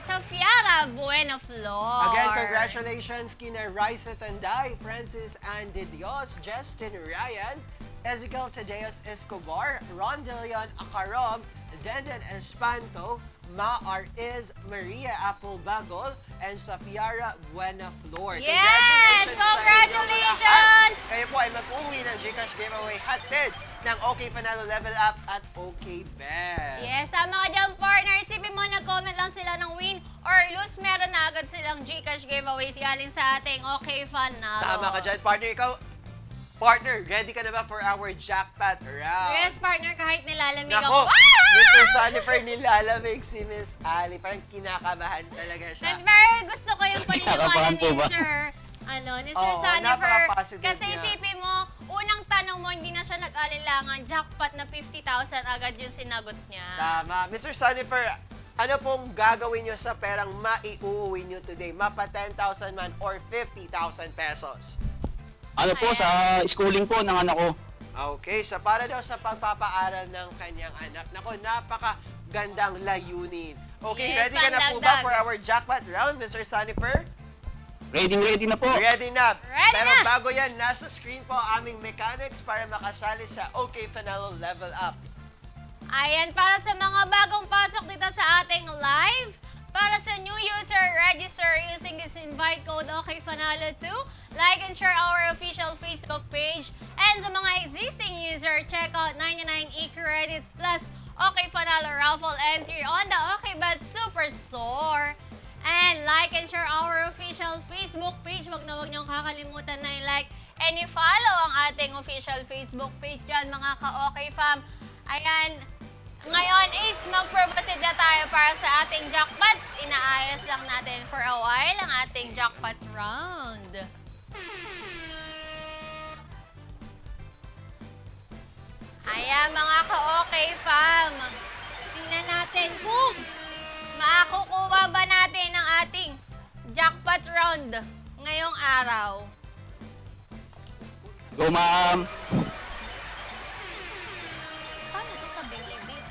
Safiara Buena Flor. again, congratulations kina Raisa Tanday, Francis Andy Dios, Justin Ryan, Ezekiel Tadeos Escobar, Ron De Leon Acarong, Denden Espanto, Ma Ariz, Maria Apple Bagol, and Safiara Buena Flor. Yes! Congratulations! sa inyong mga Congratulations! lahat. Kayo po ay mag-uwi ng GCash giveaway hatid ng OK Panalo Level Up at OK Bet. Yes, tama ka dyan, partner. Isipin mo, nag-comment lang sila ng win or lose, meron na agad silang GCash giveaways galing sa ating Okay Fanalo. Tama ka dyan, partner. Ikaw, partner, ready ka na ba for our jackpot round? Yes, partner, kahit nilalamig Nako, ako. Mr. Sunnifer, nilalamig si Miss Ali. Parang kinakabahan talaga siya. And very gusto ko yung paniniwala Kinakabahan ni po ba? Sir Oo, Sunnifer. napaka-positive Kasi niya. isipin mo, unang tanong mo, hindi na siya nag-alilangan, jackpot na 50,000 agad yung sinagot niya. Tama. Mr. Sunnifer, ano pong gagawin nyo sa perang maiuwi nyo today? Mapa 10,000 man or 50,000 pesos? Ano po, sa schooling po ng anak ko. Okay, so para daw sa pagpapaaral ng kanyang anak. Nako, napakagandang layunin. Okay, Yes, ready ka na po ba pandagdag. for our jackpot round, Mr. Sunnifer? Ready na po. Ready na. Ready Pero na. bago yan, nasa screen po ang aming mechanics para makasali sa OK Fanalo Level Up. Ayan, para sa mga bagong pasok dito sa ating live, para sa new user, register using this invite code OKFanalo2. Like and share our official Facebook page. And sa mga existing user, check out 99 e-credits plus OKFanalo raffle entry on the OKBet Superstore. And like and share our official Facebook page. Wag niyong kakalimutan na i-like and i-follow ang ating official Facebook page dyan, mga ka-OK fam. Ayan, ngayon is mag-proceed na tayo para sa ating jackpot. Inaayos lang natin for a while ang ating jackpot round. Ayan, mga ka-OK fam. Tingnan natin kung makukuha ba natin ang ating jackpot round ngayong araw. Go, ma'am! Paano ito sa Bilibid?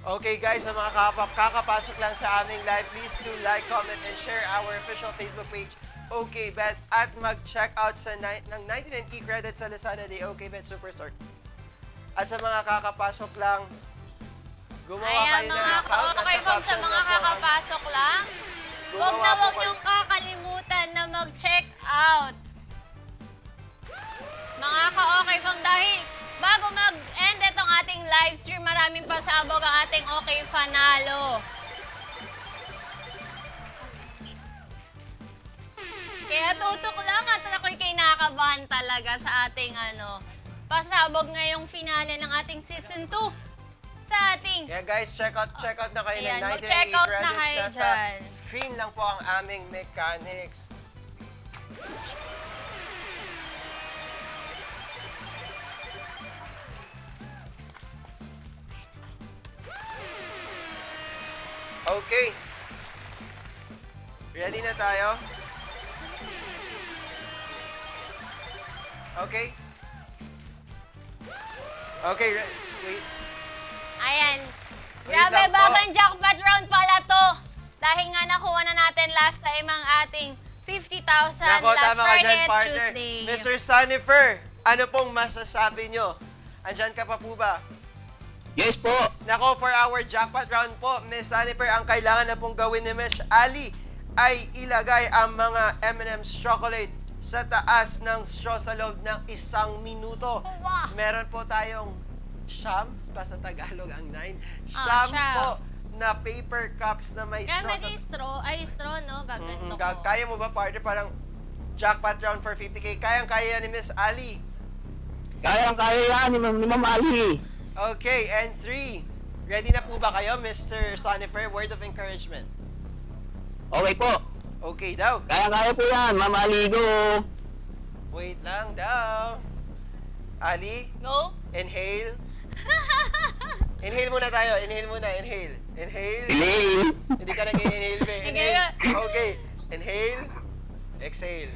Okay guys, sa mga kakapasok lang sa aming live, please do like, comment, and share our official Facebook page, OKBet, at mag-check out sa ng 99 e-credits sa Lazada de OKBet Superstore. At sa mga kakapasok lang, gumawa Ayan, kayo ng mga account. ka-OK Nasa fam, sa caption mga na po ang- kakapasok lang, huwag Gumawa na po huwag kayo. niyong kakalimutan na mag-check out. Mga ka-OK fam, dahil bago mag-end itong ating live stream, maraming pasabog ang ating OK Fanalo. Kaya tutok lang at ako'y kinakabahan talaga sa ating pasabog ngayong finale ng ating Season 2 sa ating... Yeah guys, check out na kayo Ayan, ng mag-check 1998 out na credits. kayo Nasa dyan. screen lang po ang aming mechanics. Okay. Ready na tayo? Okay. Okay, wait. Ayan. Wait Grabe, lang po. bagang jackpot round pala to. Dahil nga nakuha na natin last time ang ating 50,000 Nako, last tama ka dyan, Friday at partner. Tuesday. Mr. Sunnifer, ano pong masasabi nyo? Andyan ka pa po ba? Yes po. Nako, for our jackpot round po, Miss Sunnifer, ang kailangan na pong gawin ni Miss Ali ay ilagay ang mga M&M's chocolate sa taas ng straw sa loob ng 1 minuto. Wow. Meron po tayong siyam, pa sa Tagalog ang 9. Ah, Siyam siyam. po na paper cups na may Kaya straw may straw, no? Gaganto ko. Kaya mo ba, partner, parang jackpot round for 50K? Kayang-kaya ni Miss Ali. Kaya yan ni Ma'am Ali. Okay, and 3. Ready na po ba kayo, Mr. Sunnifer? Word of encouragement. Okay po. Okay daw. Kaya po yan, Ma'am Ali, go. Wait lang daw. Ali, Go? inhale. Inhale muna tayo. Inhale muna. Inhale. Inhale. Elaine. Hindi ka nag-inhale, be. Inhale. Okay. Inhale. Exhale.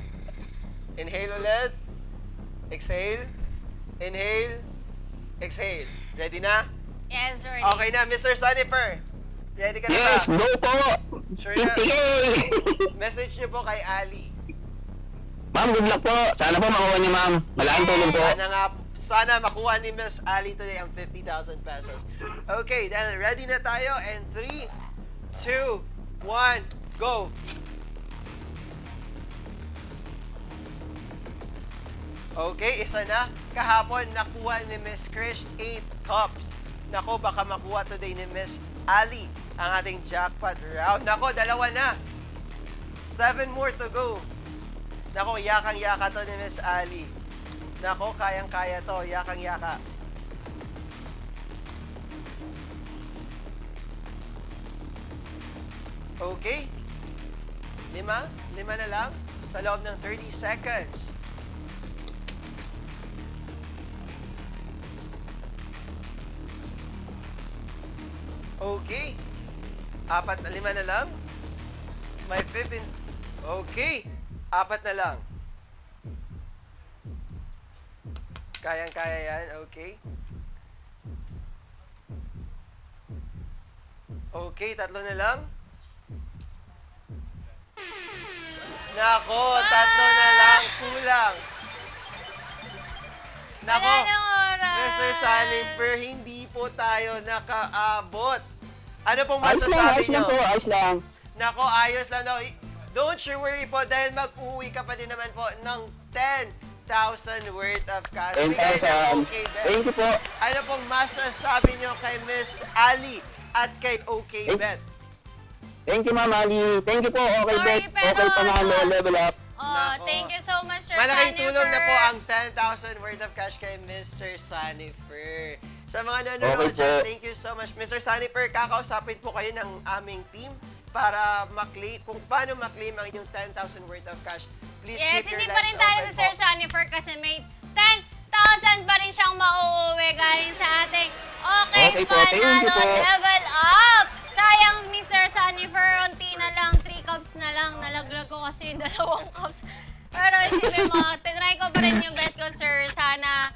Inhale ulit. Exhale. Inhale. Exhale. Ready na? Yes, ready. Okay na, Mr. Sunnifer. Ready ka na ba? Yes, go po. Sure na. 50K. Message niyo po kay Ali. Ma'am, good luck po. Sana po makuha niyo, ma'am. Malaking tulong po. Sana makuha ni Miss Ali today ang 50,000 pesos. Okay, then ready na tayo. And 3, 2, 1, go! Okay, isa na. Kahapon, nakuha ni Miss Krish 8 cups. Nako, baka makuha today ni Miss Ali ang ating jackpot round. Nako, dalawa na. 7 more to go. Nako, yakang-yaka to ni Miss Ali. Nako, kayang-kaya to. Yakang-yaka. Okay. 5 na lang sa loob ng 30 seconds. Okay. 5 na lang. May 15. Okay. 4 na lang. Kayang-kaya yan. Okay. Okay, 3 na lang. Nako, 3 na lang. Kulang. Nako, Wala nang oras. Mr. Sunnifer, hindi po tayo nakaabot. Ano pong Ayos lang, masasabi ayos lang nyo? po, ayos lang. Nako, ayos lang daw. Don't you worry po dahil mag-uwi ka pa din naman po ng 10,000 worth of cash. Bigay ng 10,000. OK Bet. Thank you po. Ano pong masasabi nyo kay Miss Ali at kay OK Bet? Thank you, Ma'am Ali. Thank you po. Okay, Sorry, Bet. pero Okay, panalo. ano, Level up. Oh, Nako. thank you so much, Sir Malaking Sunnifer. tulong na po ang 10,000 worth of cash kay Mr. Sunnifer. Sa mga nanonood Okay po. dyan, thank you so much. Mr. Sunnifer, kakausapin po kayo ng aming team para makleim, kung paano makleim ang inyong 10,000 worth of cash. Please Yes, keep your hindi pa rin lines tayo open sa Sir po. Sunnifer kasi may 10,000 pa rin siyang mauuwi galing sa ating Okay, Okay po, thank you Panalo po. Level Up! Sayang, Mr. Sunnifer, unti na lang, 3 cups na lang. Nalaglag ko kasi yung 2 cups. Pero isipin mo, tinry ko pa rin yung best ko, sir. Sana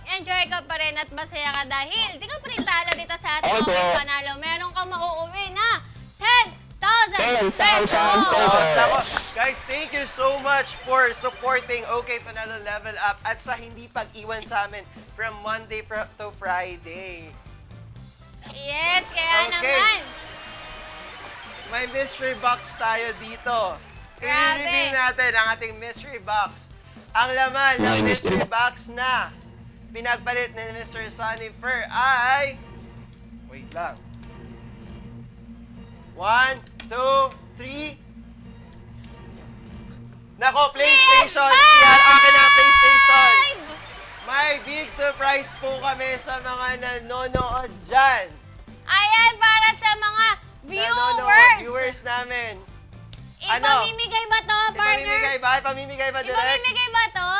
enjoy ka pa rin at masaya ka dahil di ka pa rin talo dito sa ating Okay po. Okay Panalo. Meron kang mauuwi na 10,000 10,000 pesos! pesos. Nako, guys, thank you so much for supporting OK Panalo Level Up at sa hindi pag-iwan sa amin from Monday to Friday. Yes, kaya Okay. naman. May mystery box tayo dito. Grabe. I-reveal natin ang ating mystery box. Ang laman ng May mystery mystery box na pinagpalit ni Mr. Sunnifer ay... Wait lang. 1, 2, 3. Nako, PlayStation! PS5! Yan, akin ang PlayStation! May may big surprise po kami sa mga nanonood dyan. Ayan, para sa mga Nanonood, viewers. viewers namin. Ipamimigay ba to, partner? Ipamimigay ba direct? Ipamimigay ba to?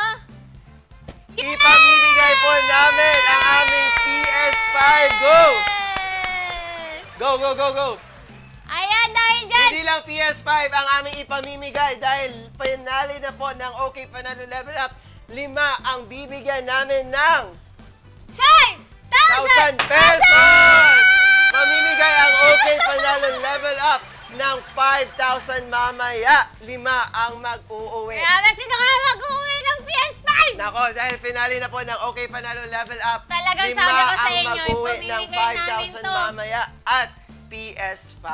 Ipamimigay po namin ang aming PS5. Go! Yes! Go, go, go, go! Ayan, dahil dyan, Hindi lang PS5 ang aming ipamimigay dahil finale na po ng OK Panalo Level Up. 5 ang bibigyan namin ng 1,000 5,000 pesos! Mamimigay ang OK Panalo Level Up ng 5,000 mamaya. 5 ang mag-uuwi. Grabe, sino kaya mag-uwi ng PS5? Nako, dahil finale na po ng OK Panalo Level Up, Talagang 5 sabi ko sa ang inyo, mag-uwi ng ipamimigay namin 5,000 to. mamaya at PS5.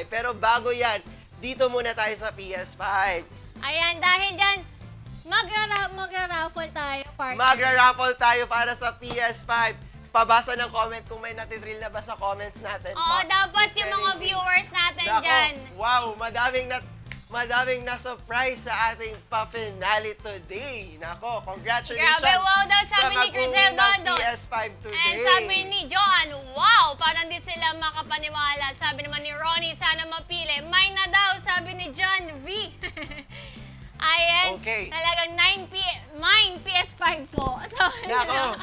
Pero bago yan, dito muna tayo sa PS5. Ayan, dahil dyan, magra-raffle tayo, partner. Magra-raffle tayo para sa PS5. Pabasa ng comment kung may natitrill na ba sa comments natin. Oo, dapat yung mga viewers natin Nako, dyan. wow, madaming na-surprise sa ating pa-finale today. Nako, congratulations Grabe, wow daw, sabi ni mag-uwi Crisel ng Dondon. PS5 today. And sabi ni Joan, wow, parang di sila makapaniwala. Sabi naman ni Ronnie, sana mapili. Mine na daw, sabi ni John V. Ayan, Okay. talagang mine PS5 po. Sabi Nako. na.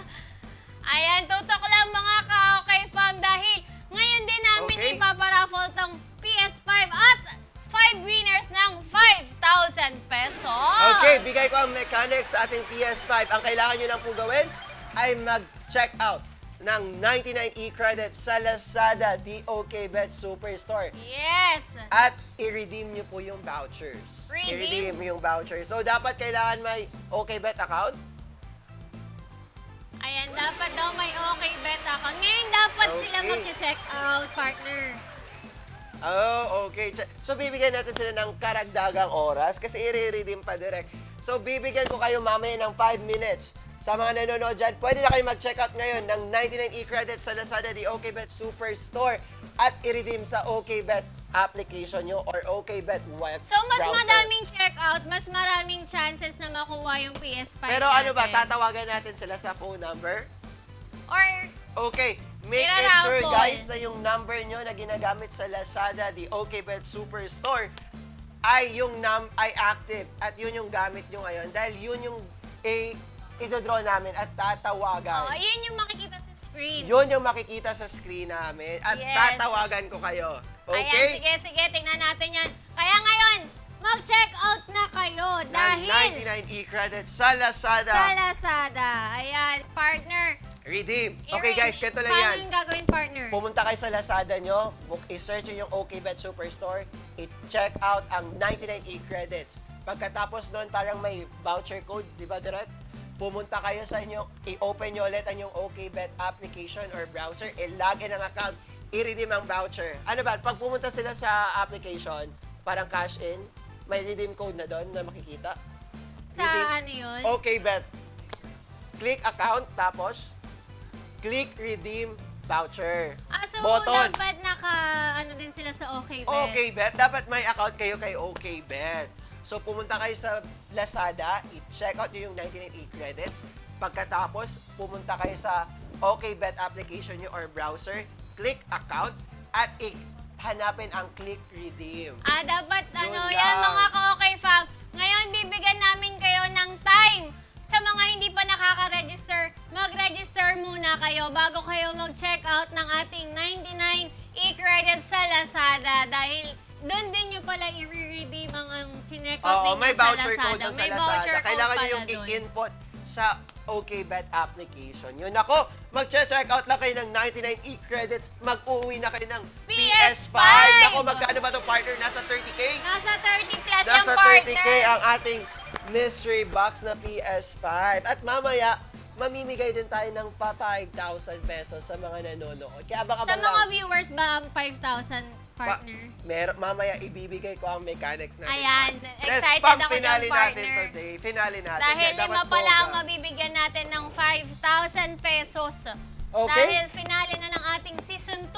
Ayan, tutok lang mga ka-okay fam dahil ngayon din namin Okay. ipaparaffle tong PS5 at 5 winners ng 5,000 pesos. Okay, bigay ko ang mechanics sa ating PS5. Ang kailangan nyo lang po gawin ay mag-check out ng 99 e-credits sa Lazada DOKBet Superstore. Yes. At i-redeem nyo po yung vouchers. Redeem. I-redeem yung vouchers. So, dapat kailangan may OKBet account. Ayan, dapat daw may okay bet ako. Ngayon dapat sila Okay. mag-check out, partner. Oh, okay. So, bibigyan natin sila ng karagdagang oras kasi i-redeem pa direct. So, bibigyan ko kayo mamaya ng 5 minutes. Sa mga nanonood dyan, pwede na kayo mag-check out ngayon ng 99 e-credits sa Lazada di OKBet Superstore at i-redeem sa OKBet application nyo or OKBet web So, mas browser. madaming check out, mas maraming chances na makuha yung PS5 Pero ano ba, natin. tatawagan natin sila sa phone number? Or, Okay, make it Ira-raffle. sure guys na yung number nyo na ginagamit sa Lazada, the OKBet Superstore, ay ay active at yun yung gamit nyo ngayon dahil yun yung ito-draw namin at tatawagan. yun yung makikita sa screen. Yun yung makikita sa screen namin at Yes. tatawagan ko kayo. Ayan, Okay? sige, tingnan natin yan. Kaya ngayon, mag-check out na kayo Ng dahil 99 e-credits sa Lazada. sa Lazada. Ayan, partner. Redeem. Okay guys, ganito lang Paano yan. yung gagawin, partner? Pumunta kayo sa Lazada nyo, i-search nyo yung OKBet Superstore, i-check out ang 99 e-credits. Pagkatapos nun, parang may voucher code, di ba, Direk? Pumunta kayo sa inyo, i-open nyo ulit ang yung OKBet application or browser, i-log in ang account, i-redeem ang voucher. Ano ba, pag pumunta sila sa application, parang cash in, may redeem code na doon na makikita. Sa Redeem. ano yun? OKBet. Click account, tapos click redeem voucher. So Button. dapat ano din sila sa okay bet. OKBet. Dapat may account kayo kay OKBet. So, pumunta kayo sa Lazada, i-check out nyo yung 99 e-credits. Pagkatapos, pumunta kayo sa OKBet application nyo or browser, click account, at hanapin ang click redeem. Dapat Yun yan lang. mga ka-okay fam. Ngayon, bibigyan namin kayo ng time. Sa mga hindi pa nakaka-register, mag-register muna kayo bago kayo mag-check out ng ating 99 e-credits sa Lazada dahil doon din nyo pala i-redeem ang chineck out Oo, ninyo may sa voucher Lazada. code dun sa May Lazada. voucher code Kailangan nyo pala yung doon. i-input sa OKBet application. Yun ako, mag-check out lang kayo ng 99 e-credits, mag-uwi na kayo ng PS5. PS5. Ako, magkano ba itong partner? Nasa 30K? Nasa 30 plus yung Nasa partner. 30K ang ating mystery box na PS5. At mamaya, mamimigay din tayo ng 5,000 pesos sa mga nanonood. Kaya abang-abang Sa mga lang. viewers ba ang 5,000 partner? Mamaya ibibigay ko ang mechanics natin. Ayan, excited Pang ako finale dyan, natin partner. today. Finale natin. Dahil Kaya dapat 5 pala ang bongga. mabibigyan natin ng 5,000 pesos. Okay. Dahil finale na ng ating season 2.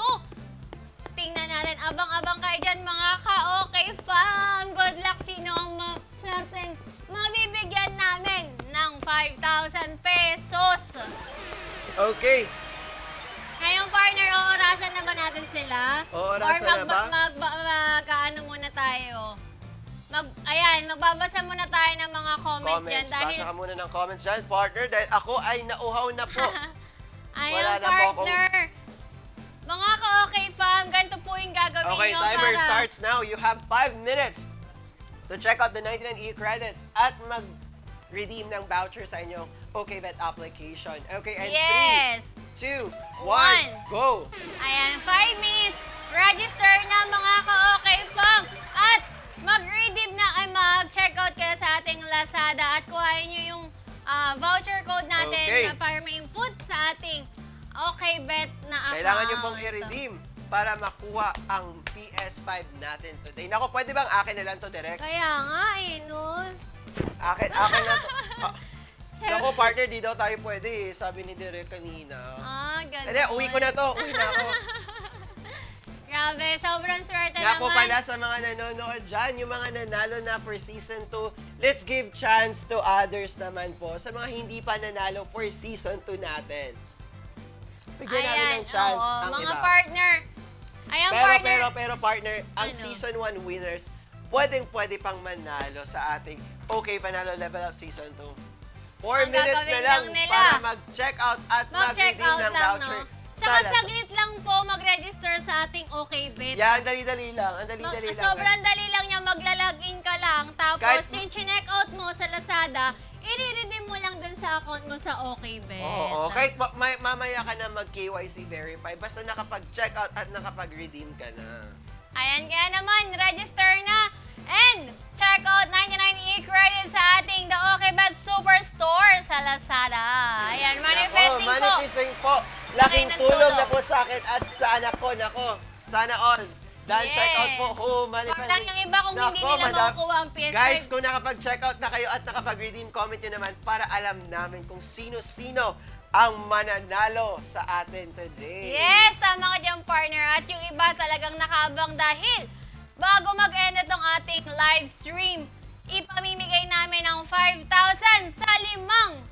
Tingnan natin, abang-abang kayo dyan mga ka-okay fam. Good luck, sino ang swerteng mabibigyan namin ng 5,000 pesos. Okay. Ngayong partner, oorasan na ba natin sila? Oorasan Or na ba? ano muna tayo? Ayan, magbabasa muna tayo ng mga comment dyan. Comments. Dahil, Basa ka muna ng comments dyan, partner, dahil ako ay nauhaw na po. ayan, Wala na po akong- partner. Mga ka-okay fam, ganito po yung gagawin Okay, nyo timer para... starts now. You have 5 minutes to check out the 99 e-credits at mag-redeem ng voucher sa inyong OKBet application. Okay, and Yes! 3, 2, 1, One. go! Ayan, 5 minutes. Register na mga ka-okay fam. At mag-redeem na, ay mag-check out kayo sa ating Lazada at kuhain nyo yung voucher code natin Okay. na para ma-input sa ating OKBet na account. Kailangan nyo pong i-redeem para makuha ang PS5 natin today. Nako, pwede bang akin na lang to direct? Kaya nga eh, no? Akin na to. Nako, partner, di daw tayo pwede eh. Sabi ni Direk kanina. Ganun. Hindi, uwi ko na to. Uwi na ako. Grabe, sobrang swerte Nga po naman. pala sa mga nanonood dyan, yung mga nanalo na for Season 2, let's give chance to others naman po sa mga hindi pa nanalo for Season 2 natin. Bigyan natin ng chance oo, ang mga iba. partner. Ayan, partner. Pero partner, ang Ano? Season 1 winners, pwede pang manalo sa ating Okay Panalo Level Up Season 2. 4 Ang minutes na gagawin lang lang nila, para mag-check out at mag-check mag-redeem out ng lang, voucher. no? Tsaka saglit lang po mag-register sa ating OKBet. Yan, dali-dali lang. Ang dali-dali lang. Sobrang dali lang niya, maglalagin ka lang. Tapos, Kahit- yung chinek out mo sa Lazada, i-redeem mo lang dun sa account mo sa OKBet. Oo, kahit mamaya ka na mag-KYC verify, basta nakapag-check out at nakapag-redeem ka na. Ayan, kaya naman, register na. And, check out 99 e-credit sa ating The OKBet Superstore sa Lazada. Ayan, manifesting po. Manifesting po. Laking Ay, ng tulong tulong. na po sa akin at sa anak ko. Nako, sana all. Dahil Yes. check out po. Manifesting. Parang yung iba kung hindi nila makukuha ang PS5. Guys, kung nakapag-check out na kayo at nakapag-redeem, comment nyo naman para alam namin kung sino-sino ang mananalo sa atin today. Yes, tama ka dyan, partner. At yung iba talagang nakaabang dahil bago mag-end itong ating live stream, ipamimigay namin ang 5,000 sa 5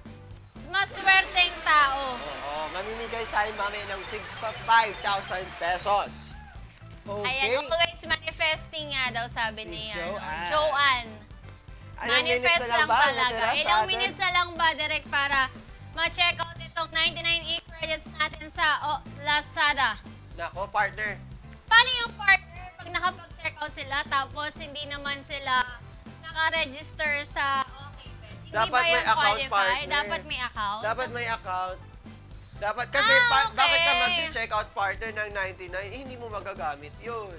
maswerteng tao. Oo, mamimigay tayo mamaya ng tigpa 5,000 pesos. Okay? Ayan, always manifesting nga daw, sabi ni Joanne. Joanne. Anong minutes Manifest na lang ba talaga. natira sa Ilang atin? minutes na lang ba, direct, para ma-check out itong 99 e-credits natin sa Lazada? Nako, partner. Paano yung partner pag nakapag-check out sila tapos hindi naman sila naka-register sa OKBet? Hindi Dapat ba may yung account, qualify? partner. Dapat may account? Dapat may account. Dapat kasi Okay. bakit ka mag-check out partner ng 99, hindi mo magagamit yun.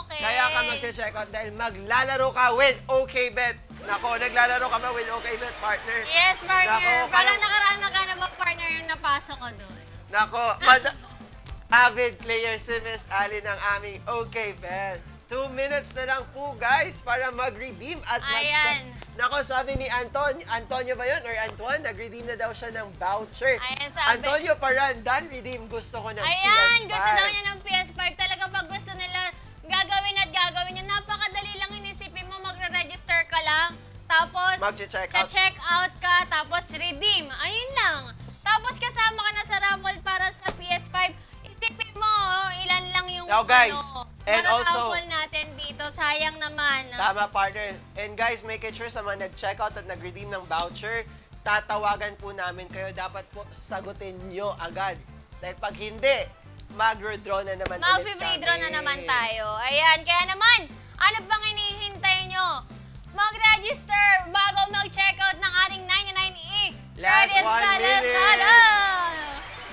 Okay. Kaya ka mag-check out dahil maglalaro ka with OKBet. Nako, naglalaro ka ba with OKBet, partner? Yes, partner. Nako, Parang nakaraan na ka na ba, partner, yung napasok ko doon? Nako, avid player si Miss Ali ng aming OKBet. 2 minutes na lang po, guys, para mag-redeem at Ayan. Nako, sabi ni Antonio ba yun? Or Antoine, nag-redeem na daw siya ng voucher. Ayan, sabi. Antonio Parandan, redeem. Gusto ko ng Ayan, PS5. gusto daw niya ng PS5. Talaga pag gusto nila gagawin at gagawin yun, napakadali lang inisipin mo, magre-register ka lang. Tapos, Mag-check out. check out ka, tapos redeem. Ayun lang. Tapos kasama ka na sa raffle para sa PS5. Isipin mo, ilan lang yung Now, guys, and para also- raffle natin dito. Sayang naman. Tama, partner. And guys, make it sure sa mga nag-check out at nag-redeem ng voucher, tatawagan po namin kayo. Dapat po sagutin nyo agad. Dahil pag hindi, mag-redraw na naman ulit Mag-free draw na naman tayo. Ayan, kaya naman, ano bang hinihintay nyo? Mag-register bago mag-check out ng ating 99E. Last Credits 1 sa minute. Lazada.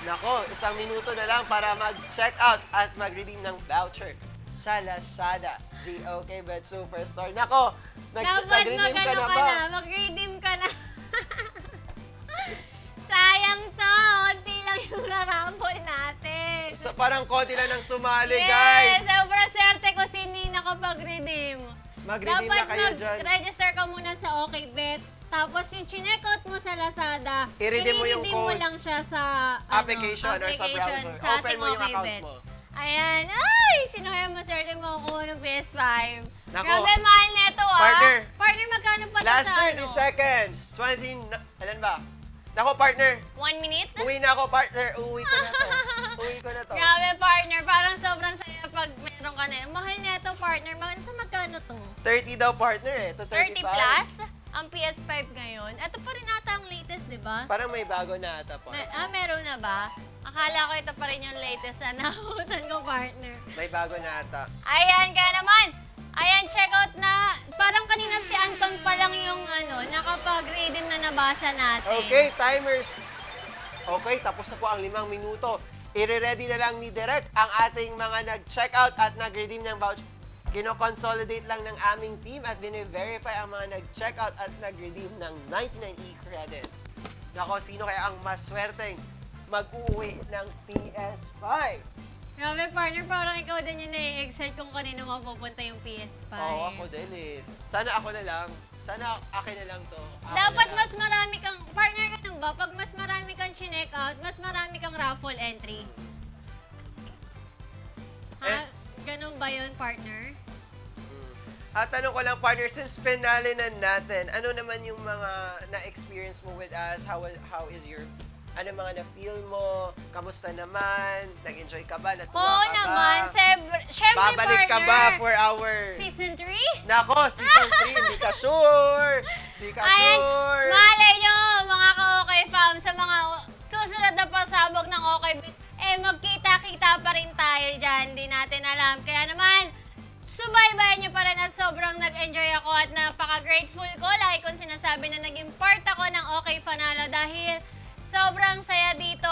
Nako, 1 minuto na lang para mag-check out at mag-redeem ng voucher sa Lazada. OKBet Superstore. Nako, Dapat nag-redeem ka mag-ano na ka ba? na, mag-redeem ka na. Sayang to, unti lang yung narambol natin. So, parang konti lang ng sumali, Yes, guys. sobrang swerte ko si Nina nakapag-redeem. Mag-redeem na kayo dyan. mag-register ka muna sa OKBet. Tapos yung chinek-out mo sa Lazada, I-redeem mo yung i-redeem mo code. lang siya sa Application or sa application browser. sa Open ating mo yung account OKBet. mo. Ayan. Ay, sino kaya maswerte mo kuha ng PS5? Nako. Grabe, mahal neto ah. Partner. Partner, magkano pa to Last sa 30 seconds. 20, ilan ba? Nako, partner. 1 minute? Uwi na ako, partner. Uwi ko na to. Uwi ko na to. Grabe, partner. Parang sobrang saya pag meron ka na. Mahal na ito, partner. Mahal sa magkano to? 30 daw, partner eh. To 30 35. plus? Ang PS5 ngayon. Ito pa rin ata ang latest, di ba? Parang may bago na ata, partner. Meron na ba? Akala ko ito pa rin yung latest na nahutan ko, partner. May bago na ata. Ayan, kaya naman. Ayan, check out na. Parang kanina si Anton pa lang yung nakapag-redeem na nabasa natin. Okay, timers. Okay, tapos na po ang 5 minuto. I-ready na lang ni Direk ang ating mga nag-checkout at nag-redeem ng voucher. Kino-consolidate lang ng aming team at bine-verify ang mga nag-checkout at nag-redeem ng 99 e-credits. Nako, sino kaya ang maswerteng mag-uwi ng PS5? Grabe, partner, parang ikaw din yung nai-excite kung kanino mapupunta yung PS5. Oo, ako din eh. Sana ako na lang. Sana akin na lang to. Ako Dapat na lang. mas marami kang, partner, ganun ba? Pag mas marami kang chinek out, mas marami kang raffle entry. Ha? Ganun ba yun, partner? At tanong ko lang, partner, since finale na natin, ano naman yung mga na-experience mo with us? How is your, ano mga na-feel mo? Kamusta naman? Nag-enjoy ka ba? Natuwa Oo ka naman, ba? syempre, Babalik ka partner. ba for our... Season 3? Nako, season 3, hindi ka sure! Hindi ka Ayan, sure! malay nyo, mga ka-OK fam, sa mga susunod na pasabog ng OK Bit, magkita-kita pa rin tayo dyan. Hindi natin alam. Kaya naman, subaybayan nyo pa rin at sobrang nag-enjoy ako at napaka-grateful ko. Lagi kong sinasabi na naging part ako ng OK Fanalo dahil sobrang saya dito.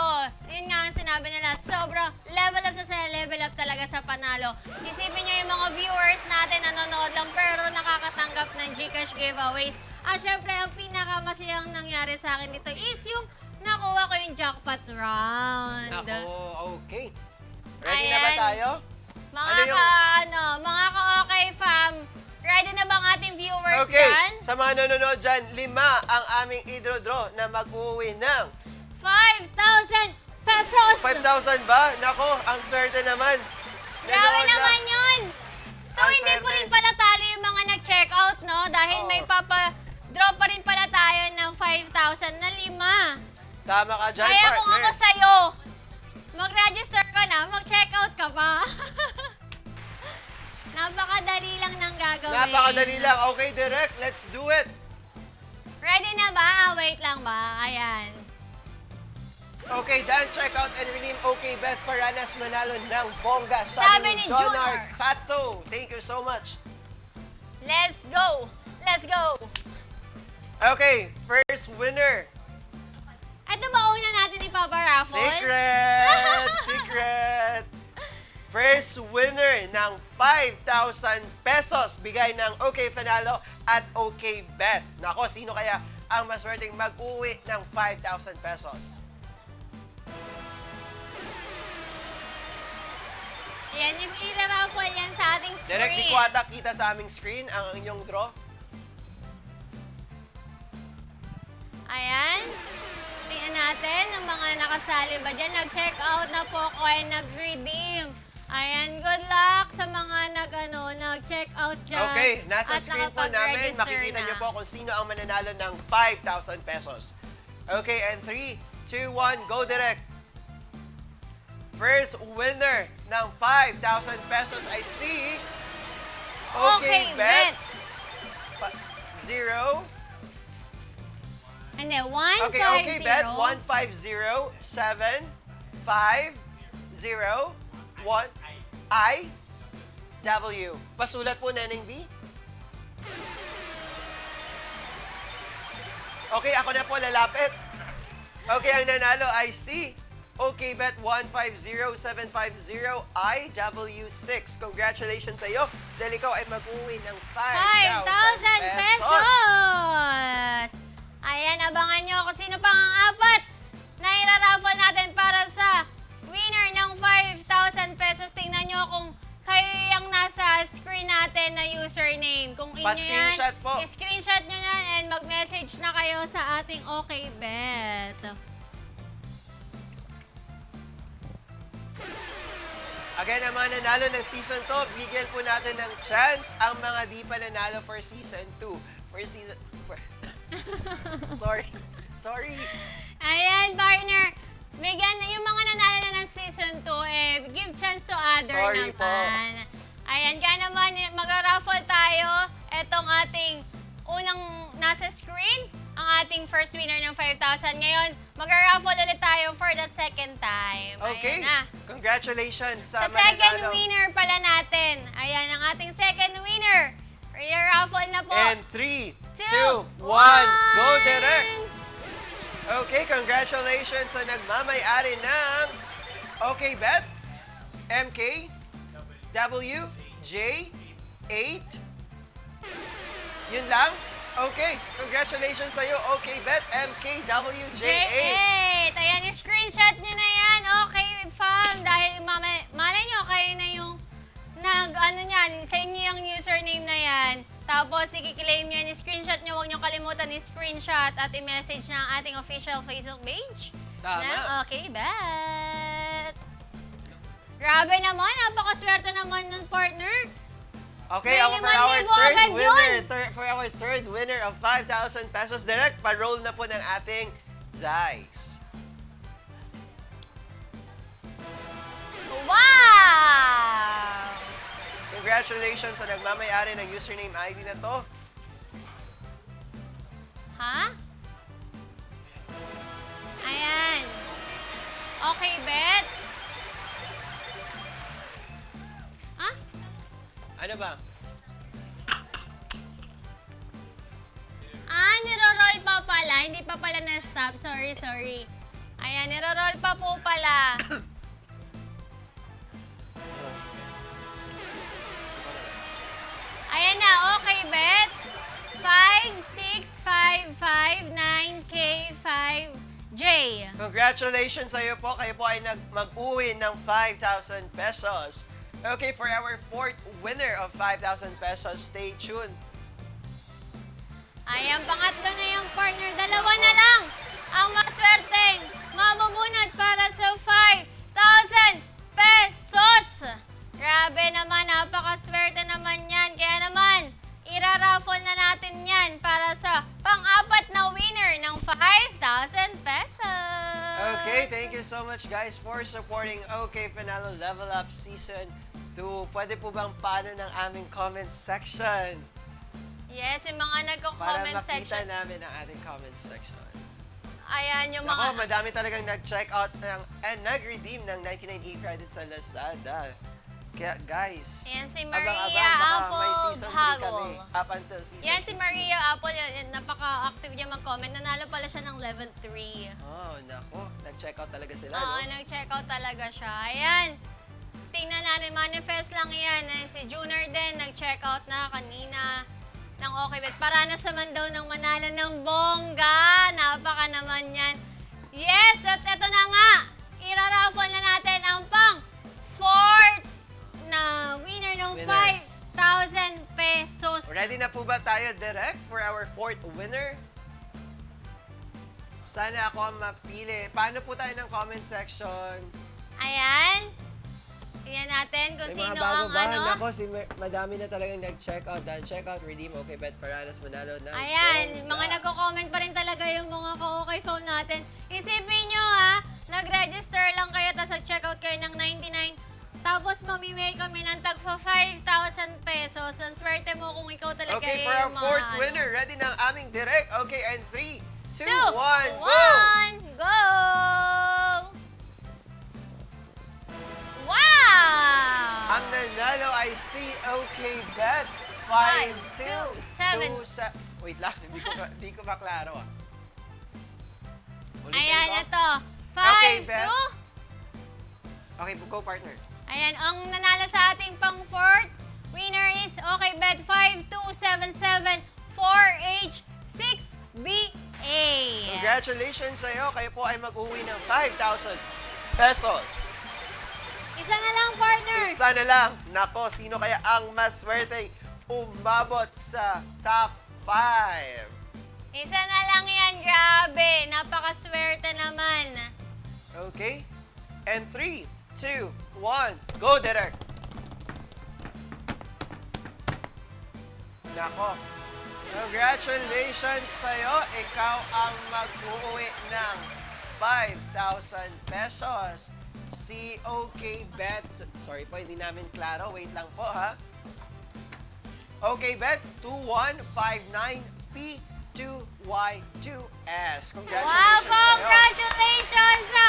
Yun nga ang sinabi nila, sobrang level up na sila, level up talaga sa panalo. Isipin nyo yung mga viewers natin nanonood lang pero nakakatanggap ng Gcash giveaways. At syempre, ang pinakamasayang nangyari sa akin dito is yung nakuha ko yung jackpot round. Nako, okay. Ready na ba Ayan. tayo? Mga mga ka-OK fam, ready na ba ang ating viewers Okay, dyan? sa mga nanonood dyan, 5 ang aming idro-draw na mag-uwi ng 5,000 pesos! 5,000 ba? Nako, ang swerte naman. Grabe Nanood na. naman yun! So, Ang hindi po swerte. rin pala talo yung mga nag-checkout, no? Dahil Oo. may papa-draw pa rin pala tayo ng 5,000 na 5. Tama ka dyan, Kaya kung partner. ako sa'yo, mag-register ka na, mag-checkout ka pa. Napakadali lang ng gagawin. Napakadali lang. Okay, Direk, let's do it. Ready na ba? Wait lang ba? Ayan. Okay, dahil check out and redeem OK Beth Paranas manalo ng bongga. Sabi ni John Junior. Cato. Thank you so much. Let's go! Let's go! Okay, first winner. Ito ba una natin ipaparaffle? Secret! Secret! First winner ng 5,000 pesos bigay ng OK Fanalo at OK Bet. Nako, sino kaya ang maswerteng mag-uwi ng 5,000 pesos? Ayan, yung i-raffle yan sa ating screen. Direct, di ko ata kita sa aming screen ang inyong draw. Ayan. Tingnan natin ang mga nakasali ba dyan. Nag-check out na po ako ay nag-redeem. Ayan, good luck sa mga nag-check out dyan. Okay, nasa at screen po namin. nakapag-register Makikita na. niyo po kung sino ang mananalo ng 5,000 pesos. Okay, and 3, 2, 1, go direct. First winner ng 5,000 pesos I see. Okay, bet. 0. And then 150. Okay, bet. 150, 7, 5, 0, 1, I, W. Pasulat po, Neneng B. Okay, ako na po lalapit. Okay, ang nanalo ay si Okay, bet 150750 IW6. Congratulations sa iyo dahil ikaw ay mag-uwi ng 5,000 5,000 pesos! Ayan, abangan nyo kung sino pang ang apat na iraraffle natin para sa winner ng 5,000 pesos. Tingnan nyo kung kayo yung nasa screen natin na username. Kung inyo yan, Pa-screenshot po. i-screenshot nyo yan and mag-message na kayo sa ating Okay Bet. Again, ang mga nanalo ng Season 2, bigyan po natin ng chance ang mga di pa nanalo for Season 2. Sorry. Ayan, partner. Bigyan yung mga nanalo na ng season 2, give chance to other Sorry naman. Ayan, kaya naman, mag-raffle tayo. Etong ating unang nasa screen, ang ating first winner ng 5,000. Ngayon, mag-raffle ulit tayo for the second time. Okay. Ayan na. Congratulations sa Sa second mananalo. winner pala natin. Ayan, ang ating second winner. I-raffle na po. And 3, 2, 1, 1. go direct! Okay, congratulations sa nagmamay-ari ng Okay Bet, MK, W, J, 8. Yun lang? Okay, congratulations sa'yo, Okay Bet, MK, W, J, 8. J8! Ayan, screenshot nyo na yan. Okay, fam. Dahil malay nyo, kayo na yung sa inyo yung username na yan. Tapos, i-claim nyo yan, screenshot nyo. Huwag nyo kalimutan i-screenshot at i-message ng ating official Facebook page. Tama. Na Okay Bet. Grabe naman, napakaswerte naman ng partner. Okay, May for our 5,000 agad yun. for our third winner of 5,000 pesos, direct pa-roll na po ng ating dice. Wow! Congratulations sa nagmamay-ari ng username ID na to. Ha? Ayan. Okay, Bet. Ha? Ano ba? Niro-roll pa pala. Hindi pa pala na-stop. Sorry. Ayan, niro-roll pa po pala. Ayan na, okay, Bet. 56559K5J. Congratulations sa iyo po. Kayo po ay mag-uwi ng 5,000 pesos. Okay, for our fourth winner of 5,000 pesos, stay tuned. Ayan, pangatlo na yung partner. Dalawa na lang ang maswerteng mabubunot para sa 5,000 pesos. Grabe naman, napakaswerte naman yan. Kaya naman, iraraffle na natin yan para sa pang-apat na winner ng 5,000 pesos. Okay, thank you so much guys for supporting OK Panalo Level Up Season 2. Pwede po bang paano ng aming comment section? Yes, yung mga Para nagko-comment makita section. namin ang ating comment section. Ayan, yung Ako, mga... madami talagang nag-check out and nag-redeem ng 99 credits sa Lazada. Kaya guys, Ayan, si abang-abang, Maria baka may Apple season 3 Hagol. kami. Up until season Yan si Maria Apple, napaka-active niya mag-comment. Nanalo pala siya ng level 3. Oh, nako. Nag-check out talaga sila, Oo, no? nag-check out talaga siya. Ayan. Tingnan natin, manifest lang yan. Si Junior din, nag-check out na kanina ng Okay Bet. Paranas naman daw ng manalo ng bongga. Napaka naman yan. Yes, at eto na nga. Iraraffle na natin ang pang-fourth na winner ng Winner. 5,000 pesos. Ready na po ba tayo direct for our fourth winner? Sana ako ang mapili. Paano po tayo ng comment section? Ayan. Tingnan natin kung May sino mga bago ang ba? ano. Nako, madami na talagang nag-check out. Done check out, redeem, okay, bet, Paranas, manalo ng Ayan, bongga. mga nagko-comment pa rin talaga yung mga ka-okay phone natin. Isipin nyo ha, nag-register lang kayo tapos nag-checkout kayo ng 99. Tapos mamimigay kami ng tagpa 5,000 pesos. Ang swerte mo kung ikaw talaga Okay, for yung our fourth mga winner, ready na ang aming direct. Okay, and 3, 2, 2, 1, go! 1, go! Wow! Ang nanalo ay si Okay Bet. 5, 5, 2, 7. Wait lang, hindi ko maklaro ah. Ulitin Ayan, ko. ito. Okay, 5, Beth. 2. Okay, go partner. Ayan, ang nanalo sa ating pang-fourth winner is Okay Bet 5277 4H6BA. Congratulations sa iyo. Kayo po ay mag-uwi ng 5,000 pesos. Isa na lang, partner. Isa na lang. Nako, sino kaya ang maswerte umabot sa top 5? Isa na lang yan, grabe. Napakaswerte naman. Okay? And 3, 2, 1. Go, Derek! Nako. Congratulations sa'yo. Ikaw ang mag-uwi ng 5,000 pesos. Si OK Bet. Sorry po, hindi namin klaro. Wait lang po, ha? OK Bet 2159P2Y2S. Congratulations Wow, sa'yo. congratulations sa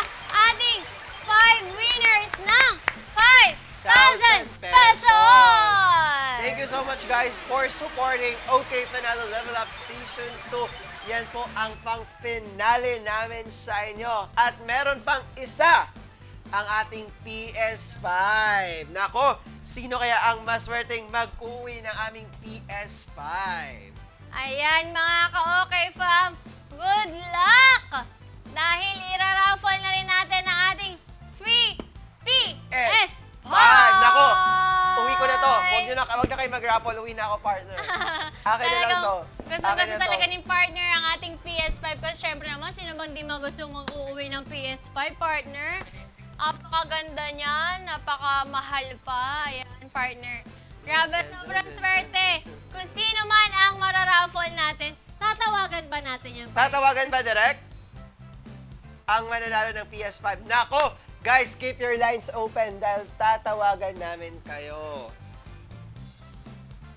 ating 5 winners ng 5,000 pesos. pesos! Thank you so much guys for supporting OK Panalo Level Up Season 2. Yan po ang pang-finale namin sa inyo. At meron pang isa ang ating PS5. Nako, sino kaya ang maswerteng mag-uwi ng aming PS5? Ayan mga ka-okay fam, good luck! Dahil iraraffle na rin natin ang ating free PS5! Nako, uwi ko na to. Huwag na kayo mag-raffle, uwi na ako, partner. Akin na lang to. Gusto Akin na to. talaga ng partner ang ating PS5 kasi syempre naman, sino bang di magusto mag-uuwi ng PS5 partner? Napakaganda niyan, napakamahal pa. Ayan, partner. Grabe, sobrang swerte. Kung sino man ang mararaffle natin, tatawagan ba natin yung Tatawagan ba, Direk? Ang mananalo ng PS5. Nako, guys, keep your lines open dahil tatawagan namin kayo.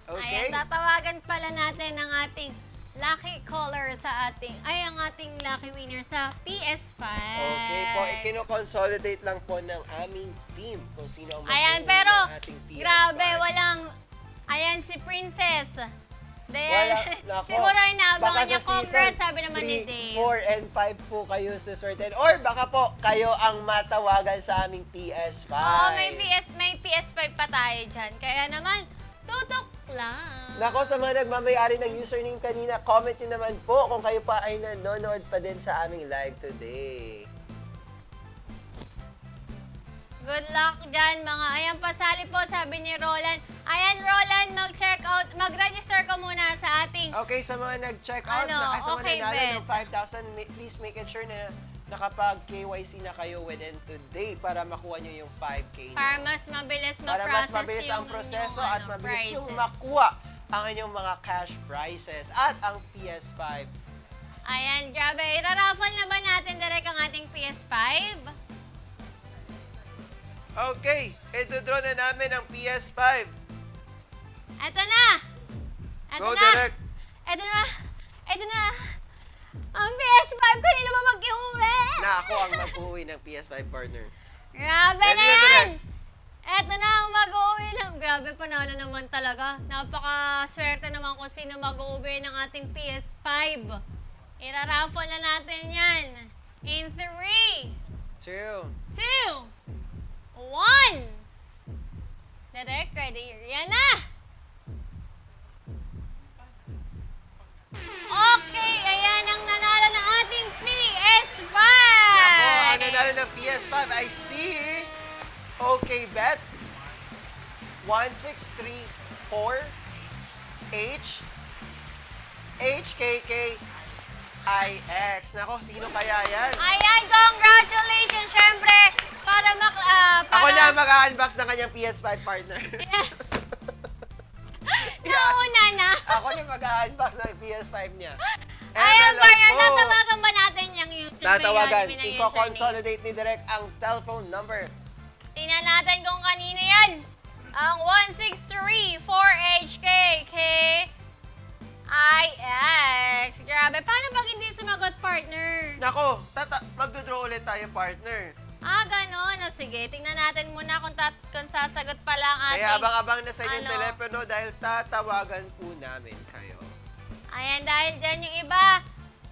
Okay? Ayan, tatawagan pala natin ang ating lucky caller sa ang ating lucky winner sa PS5. Okay po, ikino-consolidate lang po ng aming team kung sino ang Ayan, mag-uwi pero ng ating PS5. grabe, ayan si Princess. Dahil, Nako. siguro inaabangan Baka niya, sa congrats, season sabi naman ni 3, Dave. 4, and 5 po kayo suswerten. Or baka po, kayo ang matawagan sa aming PS5. Oo, may PS5 pa tayo dyan. Kaya naman, tutok lang. Nako, sa mga nagmamayari ng username kanina, comment nyo naman po kung kayo pa ay nanonood pa din sa aming live today. Good luck dyan, mga. Ayan, pasali po, sabi ni Roland. Ayan, Roland, mag-register ka muna sa ating... Okay, sa mga nag-check out, Ano, sa okay, mga nanalo ng Bet. 5,000, please make it sure na nakapag-KYC na kayo within today para makuha nyo yung 5K nyo. Para mas mabilis Para mas ma-process mabilis ang yung proseso inyong, at mabilis yung prizes. makuha ang inyong mga cash prizes at ang PS5. Ayan, grabe. Iraraffle na ba natin direct ang ating PS5? Okay, ito-draw na namin ang PS5. Eto na! Eto Go, na! direct! Eto na! Eto na! Ang PS5, kanino ba mag-iuwi? Na ako ang mag-uwi ng PS5 partner. Grabe Ready na na, yan! Eto na ang mag-uwi lang. Grabe, panalo naman talaga. Napaka-swerte naman kung sino mag-uwi ng ating PS5. Iraraffle na natin yan. In 3, 2, 2, 1. Direct, ready? Yan na! Okay, ayan ang nanalo ng ating PS5! Ako, ang nanalo ng PS5, I see OK Bet 1634H HKKIX. Nako, sino kaya yan? Ayan, congratulations! Siyempre, para Ako na mag-unbox ng kanyang PS5 partner. Nauna na. Ako na mag-unbox ng PS5 niya. Ayan, Envelope partner, po. tatawagan ba natin yung username? Tatawagan. Yung username? Iko-consolidate ni Direk ang telephone number. Tingnan natin kung kanino yan. Ang 1634HKKIX. Grabe, paano pag hindi sumagot, partner? Nako, magdodraw ulit tayo, partner. Ganon. O, sige, tingnan natin muna kung sasagot pala ang ating... Kaya abang-abang na sa inyong ano? telepono dahil tatawagan po namin kayo. Ayan, dahil dyan yung iba.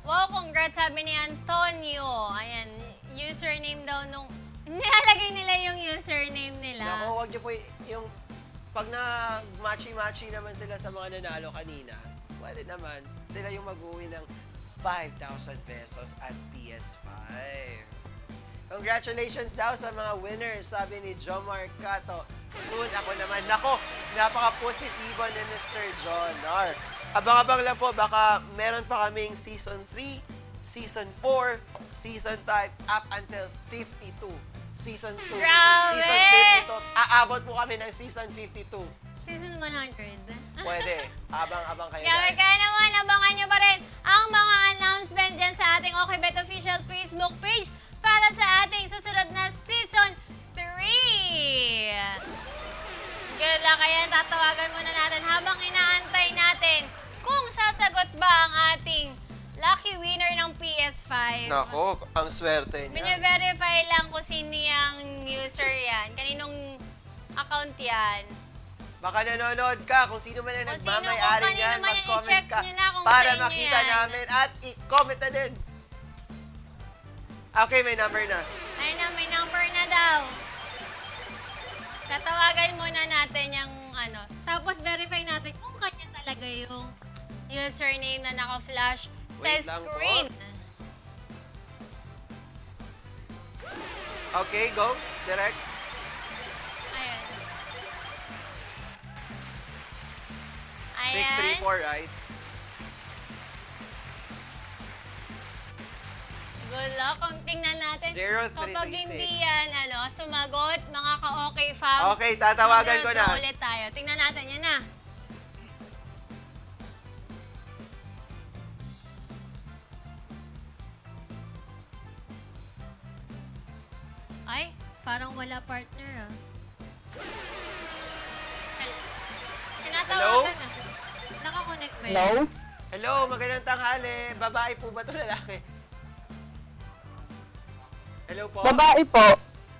Wow, congrats, sabi ni Antonio. Ayan, username daw nung... Nilalagay nila yung username nila. Nako, wag niyo po yung... Pag nag-matchy-matchy naman sila sa mga nanalo kanina, pwede naman. Sila yung mag-uwi ng 5,000 pesos at PS5. Congratulations daw sa mga winners, sabi ni Jomar Cato. Soon ako naman. Nako, napaka-positibo ni Mr. Jonar. Abang-abang lang po, baka meron pa kaming Season 3, Season 4, Season 5, up until 52 Season 2. Grabe! Season 52. Aabot po kami ng Season 52. Season 100. Pwede. Abang-abang kayo, Kaya guys. kaya naman, abangan nyo pa rin ang mga announcement dyan sa ating OkayBet official Facebook page para sa ating susunod na Season 3. Good luck, kaya tatawagan muna natin habang inaantay natin kung sasagot ba ang ating lucky winner ng PS5. Nako, ang swerte niya. Bine-verify lang kung sino yung user yan. Kaninong account yan. Baka nanonood ka kung sino man ang Kung sino, nagmamayari kung kanino niyan, man yan, mag-comment i-check ka nyo na kung para sa inyo makita yan. namin at i-comment na din. Okay, may number na. Ayun na, may number na daw. Tatawagan muna natin yung ano. Tapos verify natin kung kanya talaga yung username na naka-flash sa Wait lang po. screen. Okay, go. Direct. Ayan. Ayan. 634, right? Good luck. Kung tingnan natin. 0336. Kapag hindi yan, sumagot, mga ka-okay fam. Okay, tatawagan ko na. mag-draw ulit tayo. Tingnan natin, yan na. Ay, parang wala partner ah. Tinatawagan na. Nakakonect ba yun? Hello? Hello, magandang tanghali. Babae po ba ito lalaki? Hello po? Babae po.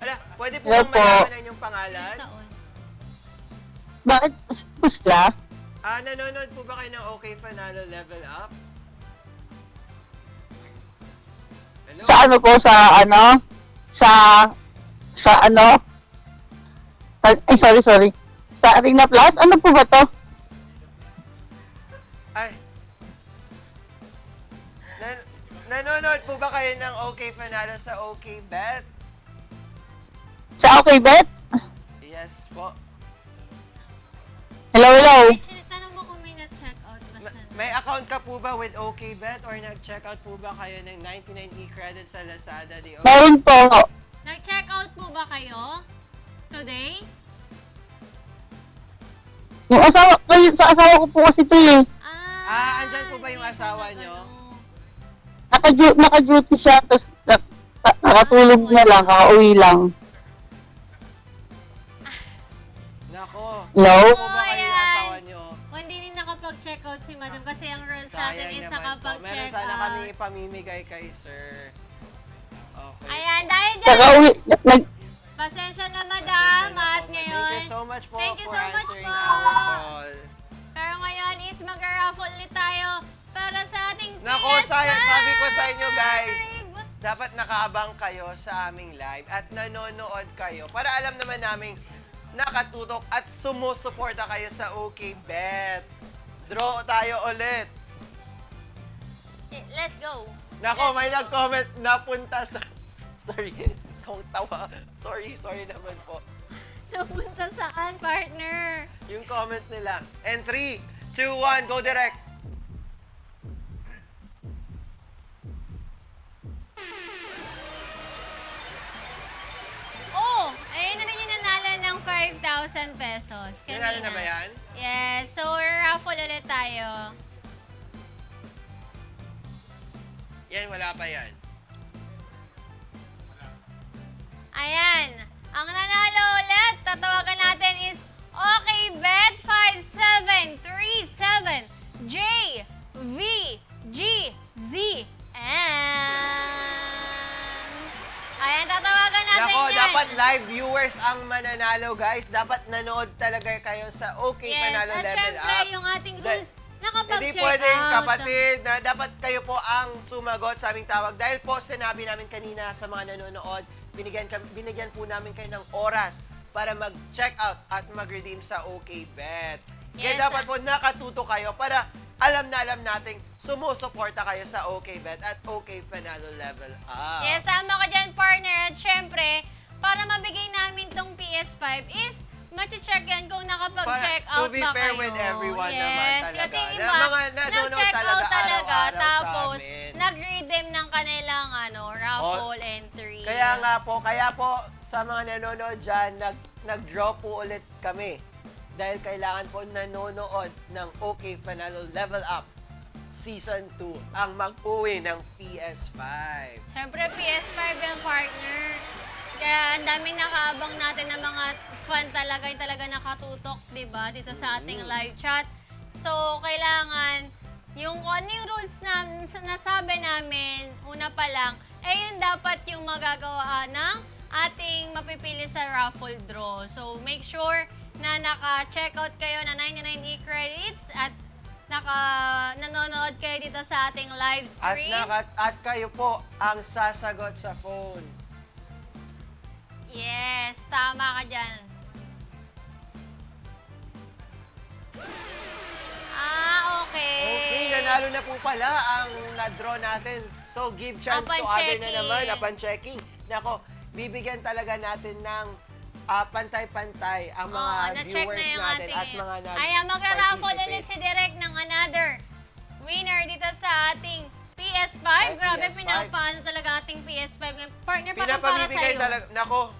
Ala, pwede po Hello bang po. malaman ang inyong pangalan? Taon. Bakit po sila? Nanonood po ba kayo ng Okay Fanalo Level Up? Hello? Sa ano po, sa ano? Ay, sorry. Sa Arena Plus? Ano po ba to? Ay. Nanonood po ba kayo ng Okay Fanalo sa Okay Bet? Sa OkayBet? Yes po. Hello? Tanong mo kung may na-check out ba siya. May account ka po ba with Okay Bet or nag-check out po ba kayo ng 99 e-credit sa Lazada di Okay? Meron po. Nag-check out po ba kayo? Today? Sa asawa ko po kasi ito eh. Andyan po ba yung hindi asawa siya nyo? Naka-duty siya, tapos nakatulog na lang, kakauwi lang. Nako. Hello? Ano po ba kayo yung Ayan. asawa nyo? O hindi din nakapag-check out si madam kasi ang rules sa atin Sayang is naman po. Meron nakapag-check sana out. kami ipamimigay kay sir. Okay. Ayan, dahil dyan, Kakauwi, pasensya na Pasensya madam na at po. ngayon. Thank you so much po Thank you for so much answering po. our call. Pero ngayon is mag-raffle ulit tayo para sa ating Nako, PS5. sabi ko sa inyo guys, dapat nakaabang kayo sa aming live at nanonood kayo para alam naman naming nakatutok at sumusuporta kayo sa OkayBet. Draw tayo ulit. Let's go. Nako, Let's may go. nag-comment na punta sa... Sorry, kung tawa. Sorry naman po. Napunta saan, partner? Yung comment nila. And 3, 2, 1, go direct. Oh, ayun na rin yung nanalo ng 5,000 pesos. Nanalo na ba yan? Yes, so raffle ulit tayo. Yan, wala pa yan. Ayan, ang nanalo ulit, tatawagan natin is OkayBet 5737 JVGZN. Ayan, tatawagan natin Nako, yan. dapat live viewers ang mananalo, guys. Dapat nanood talaga kayo sa Okay Yes, Panalo at Level syempre, Up. yung ating rules, nakapag-check Hindi pwedeng out. kapatid na dapat kayo po ang sumagot sa aming tawag. Dahil po sinabi namin kanina sa mga nanonood, binigyan po namin kayo ng oras para mag-check out at mag-redeem sa OkayBet. Kaya Yes, dapat po nakatuto kayo para alam nating sumusuporta kayo sa OkayBet at Okay Panalo Level Up. Yes, tama ka dyan, partner. At syempre, para mabigay namin tong PS5 is machi-check yan kung nakapag-check Para- out to be ba fair kayo. with everyone yes, naman talaga. kasi yung Na iba, mga nanonood nag-check talaga out talaga, araw-araw sa tapos amin. nag-redeem ng kanilang raffle entry. Kaya po, sa mga nanonood dyan, nag-draw po ulit kami. Dahil kailangan po nanonood ng OK Panalo Level Up Season 2 ang mag-uwi ng PS5. Siyempre, PS5 yung partner. Kaya ang daming nakaabang natin ng mga fan talaga, yung talaga nakatutok, di ba, dito sa ating live chat. So, kailangan, yung ano yung rules na nasabi namin, una pa lang, yun dapat yung magagawa ng ating mapipili sa raffle draw. So, make sure na naka-check out kayo na 99 e-credits at nanonood kayo dito sa ating live stream. At kayo po ang sasagot sa phone. Yes, tama ka dyan. Okay. Okay, nanalo na po pala ang na-draw natin. So, give chance to other na naman upon checking. Nako, bibigyan talaga natin ng pantay-pantay ang mga na-check viewers na yung natin ating at mga Ayan, magra-raffle nag-participate. ulit si Direk ng another winner dito sa ating PS5. Grabe, PS5. pinapaano talaga ating PS5. Partner, para Pinapamimigay sa'yo. talaga. Nako,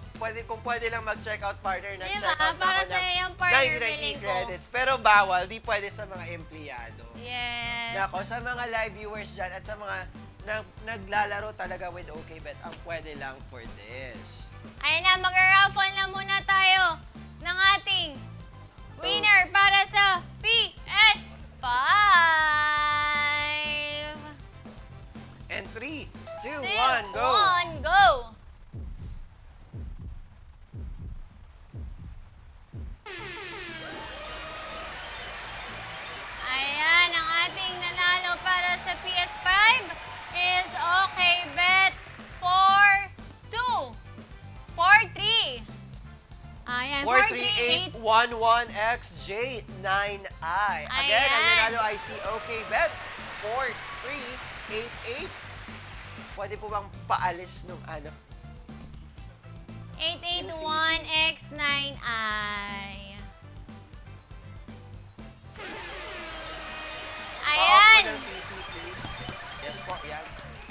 kung pwede lang mag-check out partner, Diba? nag-check out Para ako sa'yo ng yung partner 99 feeling ko. credits. Pero bawal, di pwede sa mga empleyado. Yes. Nako, sa mga live viewers dyan at sa mga naglalaro talaga with OKBet, ang pwede lang for this. Ayun na, mag-raffle na muna tayo ng ating winner para sa PS5. And 3, 2, 2, 1, go! 1, go! Ayan, ang ating nanalo para sa PS5 is OKBet 4-2. 4-3. Ayan, 43811XJ9I. Again, ang Ayan. nanalo ay si OKBet 4388. Pwede po bang paalis nung ano? 881X9I. Pa-off Ayan. po ng CC, please. Yes po, yan.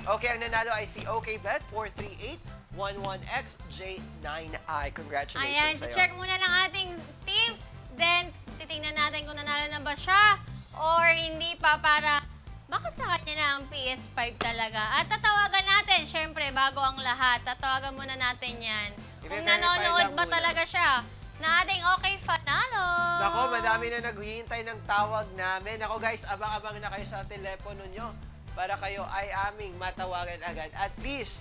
Okay, ang nanalo ay si OKBet 43811XJ9I. Congratulations Ayan, sa'yo. check muna ng ating team. Then, titingnan natin kung nanalo na ba siya or hindi pa para baka sa kanya na ang PS5 talaga. At tatawagan natin, syempre, bago ang lahat. Tatawagan muna natin yan. Kung I-verify nanonood lang ba muna. talaga siya na ating okay fanalo. Nako, madami na naghihintay ng tawag namin. Nako guys, abang-abang na kayo sa telepono nyo para kayo ay aming matawagan agad. At please,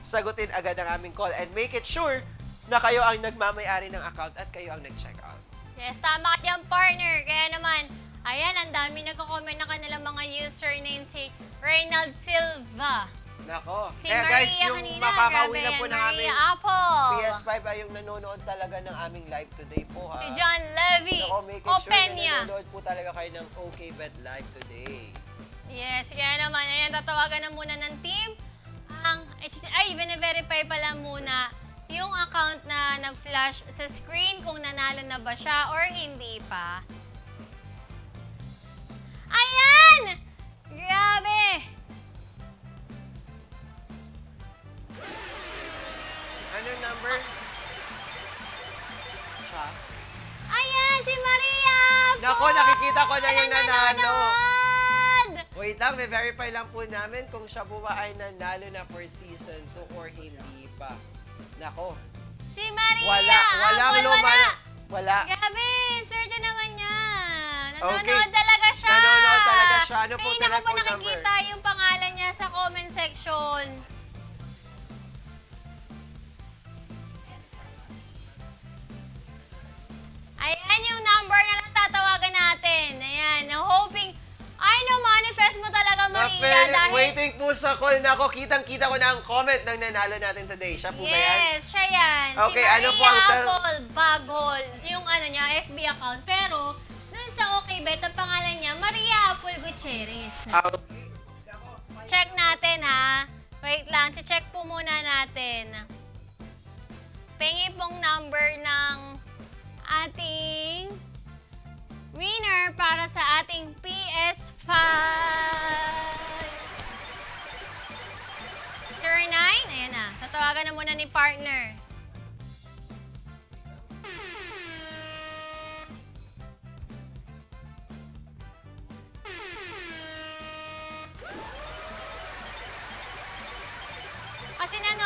sagutin agad ang aming call and make it sure na kayo ang nagmamayari ng account at kayo ang nag-check out. Yes, tama ka dyan, partner. Kaya naman, ayan, ang dami nagko-comment na kanilang mga username, si Reynald Silva. Nako. Si Kaya Maria guys, yung kanina, makakauwi grabe na po yan, ng aming Maria Apple. PS5 ay yung nanonood talaga ng aming live today po ha. Si John Levy. Nako, make it sure na Openya. nanonood po talaga kayo ng OKBet live today. Yes, kaya naman, ayan, tatawagan na muna ng team. Bine-verify pala muna yung account na nag-flash sa screen kung nanalo na ba siya or hindi pa. Ayan! Grabe! Anong number? Siya? Ayan, si Maria! Nako, nakikita ko na yung nanalo. Nanonood! Wait lang, may verify lang po namin kung siya po ba ay nanalo na for season 2 or hindi pa. Nako, Si Maria! walang Apple, lumala. Wala. Grabe, swerte naman niya. Nanonood Okay. talaga siya. Nanonood talaga siya. Ano po Kanina ko po telephone number? nakikita yung pangalan niya sa comment section. Ayan yung number na lang tatawagan natin. Ayan, hoping, ay no, manifest mo talaga, Maria. Dahil, Waiting po sa call na ako. Kitang-kita ko na ang comment ng nanalo natin today. Siya po ba yan? yes, siya yan. Okay, si Maria ano po ang Apple Baghol, yung ano niya, FB account. Pero, dun sa OKBet, ang pangalan niya, Maria Apple Gutierrez. Check natin ha. Wait lang, check po muna natin. Pengi pong number ng ating winner para sa ating PS5. 09, ayan na. Tatawagan na muna ni partner.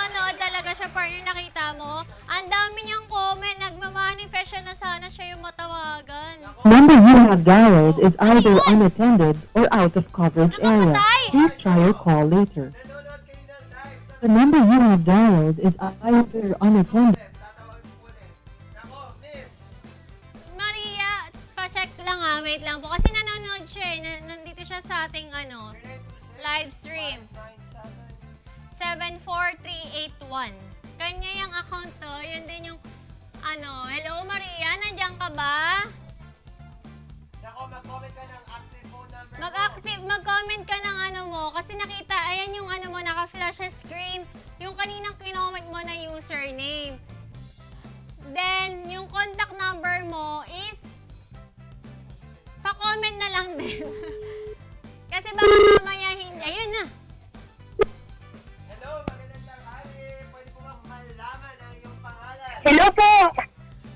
nanonood talaga siya, partner, nakita mo? Ang dami niyang comment, nagmamanifest siya na sana siya yung matawagan. Number you have dialed is either unattended or out of coverage area. Nakapatay! Please try your call later. Nanonood kayo ng live sa The number you have dialed is either unattended. tatawag ko ulit. Nako, miss. Maria, pa-check lang wait lang po. Kasi nanonood siya nandito siya sa ating live stream. 74381. Kanya yung account to, yun din yung hello Maria, nandiyan ka ba? Nako, mag-comment ka ng active phone number Mag-comment ka ng mo, kasi nakita, ayan yung mo, naka-flash sa screen, yung kaninang kinoment mo na username. Then, yung contact number mo is, pa-comment na lang din. Kasi baka mamaya hindi, ayun na. Hello, magandang tanghali. Pwede po bang malaman ang iyong pangalan? Hello po!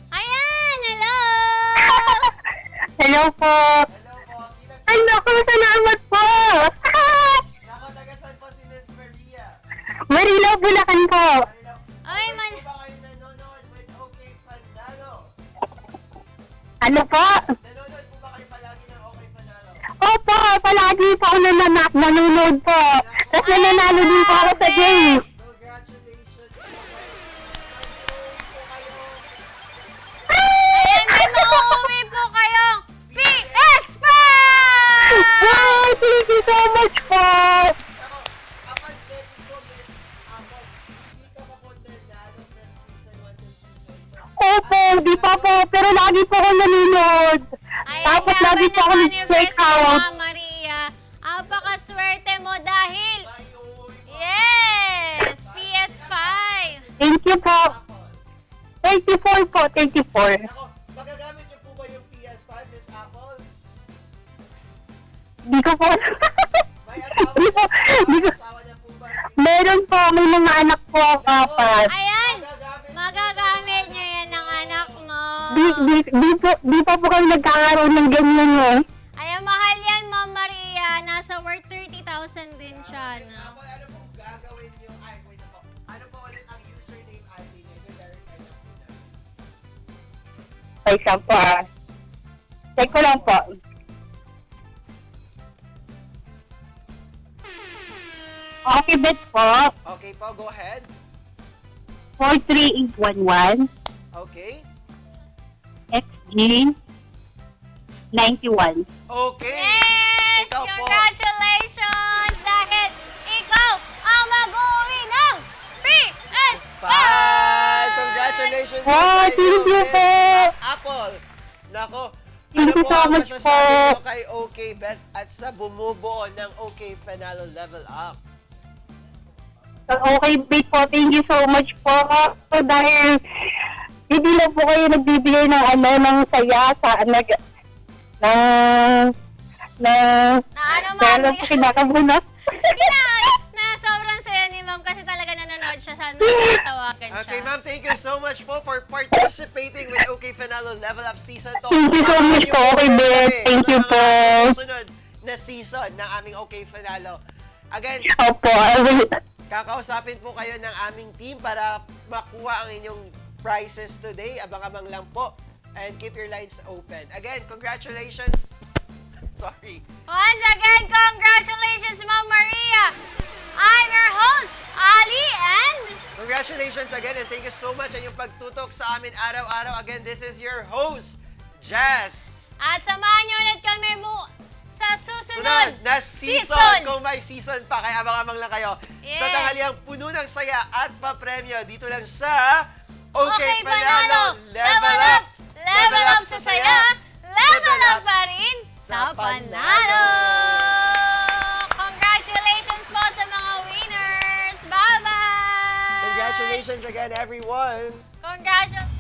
Ayan, hello! Hello po! Hello po. Ay, naku, salamat po! Nako, tagasan po si Miss Maria. Marilo, Bulacan po! Ay, Always po ba kayo nanonood with OK Panalo? Ano po? Nanonood po ba kayo palagi ng OK Panalo? Opo, palagi po ako nanonood po. Tapos nananalo din po ako sa game. Congratulations po. ayan, may mauuwi po kayong PS5! Wow, thank you so much po! Nako, upon checking po, Miss Apple, hindi ka pa po nanalo from season 1 to season 2. Opo, di pa po, pero lagi po ako nanonood. Ayan, Tapos grabe lagi po ako naman yung nag-check best mo, out. Ma'am Maria. Apakaswerte mo dahil, May uuwi po. yes, PS5. Thank you po. 34 po, 34. Nako, magagamit niyo po ba yung PS5, Miss Apple? Di ko po. May asawa Di po, di ko. asawa niya po ba si... Meron po, may mga anak po ako apat. Ayan, Magagamit magagamit niyo yan ng anak mo. Di pa po kami nagkakaroon ng ganyan eh. Ayan, mahal yan, Ma'am Maria. Nasa worth 30,000 din siya, Miss no? Apple, ano pong gagawin niyo? Ay, wait na po. Ano po ulit ang username ID niyo? I-verify na po na. Ay, saan po ah. Check ko lang po. Okay, bet po. Okay po, go ahead. 43811 Okay. XG 91. Okay. Yes! Ikaw po. Congratulations! Dahil ikaw ang mag-uwi ng PS5! Congratulations Oh, sa thank you iyo, po. Miss Apple. Nako. Thank you so ang much masasabi po. niyo kay OK Bets at sa bumubuo ng OK Panalo Level Up? Okay, bet po. Thank you so much po. Dahil hindi lang po kayo nagbibigay ng ng saya sa Na ano, Ma'am? Kaya po kinakabuna. na sobrang saya ni Ma'am kasi talaga nanonood siya sa natawagan siya. Okay, ma'am, thank you so much po for participating with OK Panalo Level Up Season 2. Thank you so much po, OK, Bet. Thank you po. Susunod na season ng aming OK Panalo. Again, Opo, I will. kakausapin po kayo ng aming team para makuha ang inyong prizes today. Abang-abang lang po. And keep your lines open. Again, congratulations. Sorry. Once again, congratulations, Ma'am Maria! I'm your host, Ali, and... Congratulations again and thank you so much ang yung pagtutok sa amin araw-araw. Again, this is your host, Jazz. At samahan niyo ulit kami sa susunod Na season. Kung may season pa, kaya abang-abang lang kayo. Yes. Sa tanghaliang puno ng saya at papremyo dito lang sa Okay, Panalo! Level up! Level up sa saya! Level up pa rin sa panalo! Congratulations po sa mga winners! Bye-bye! Congratulations again, everyone! Congratulations!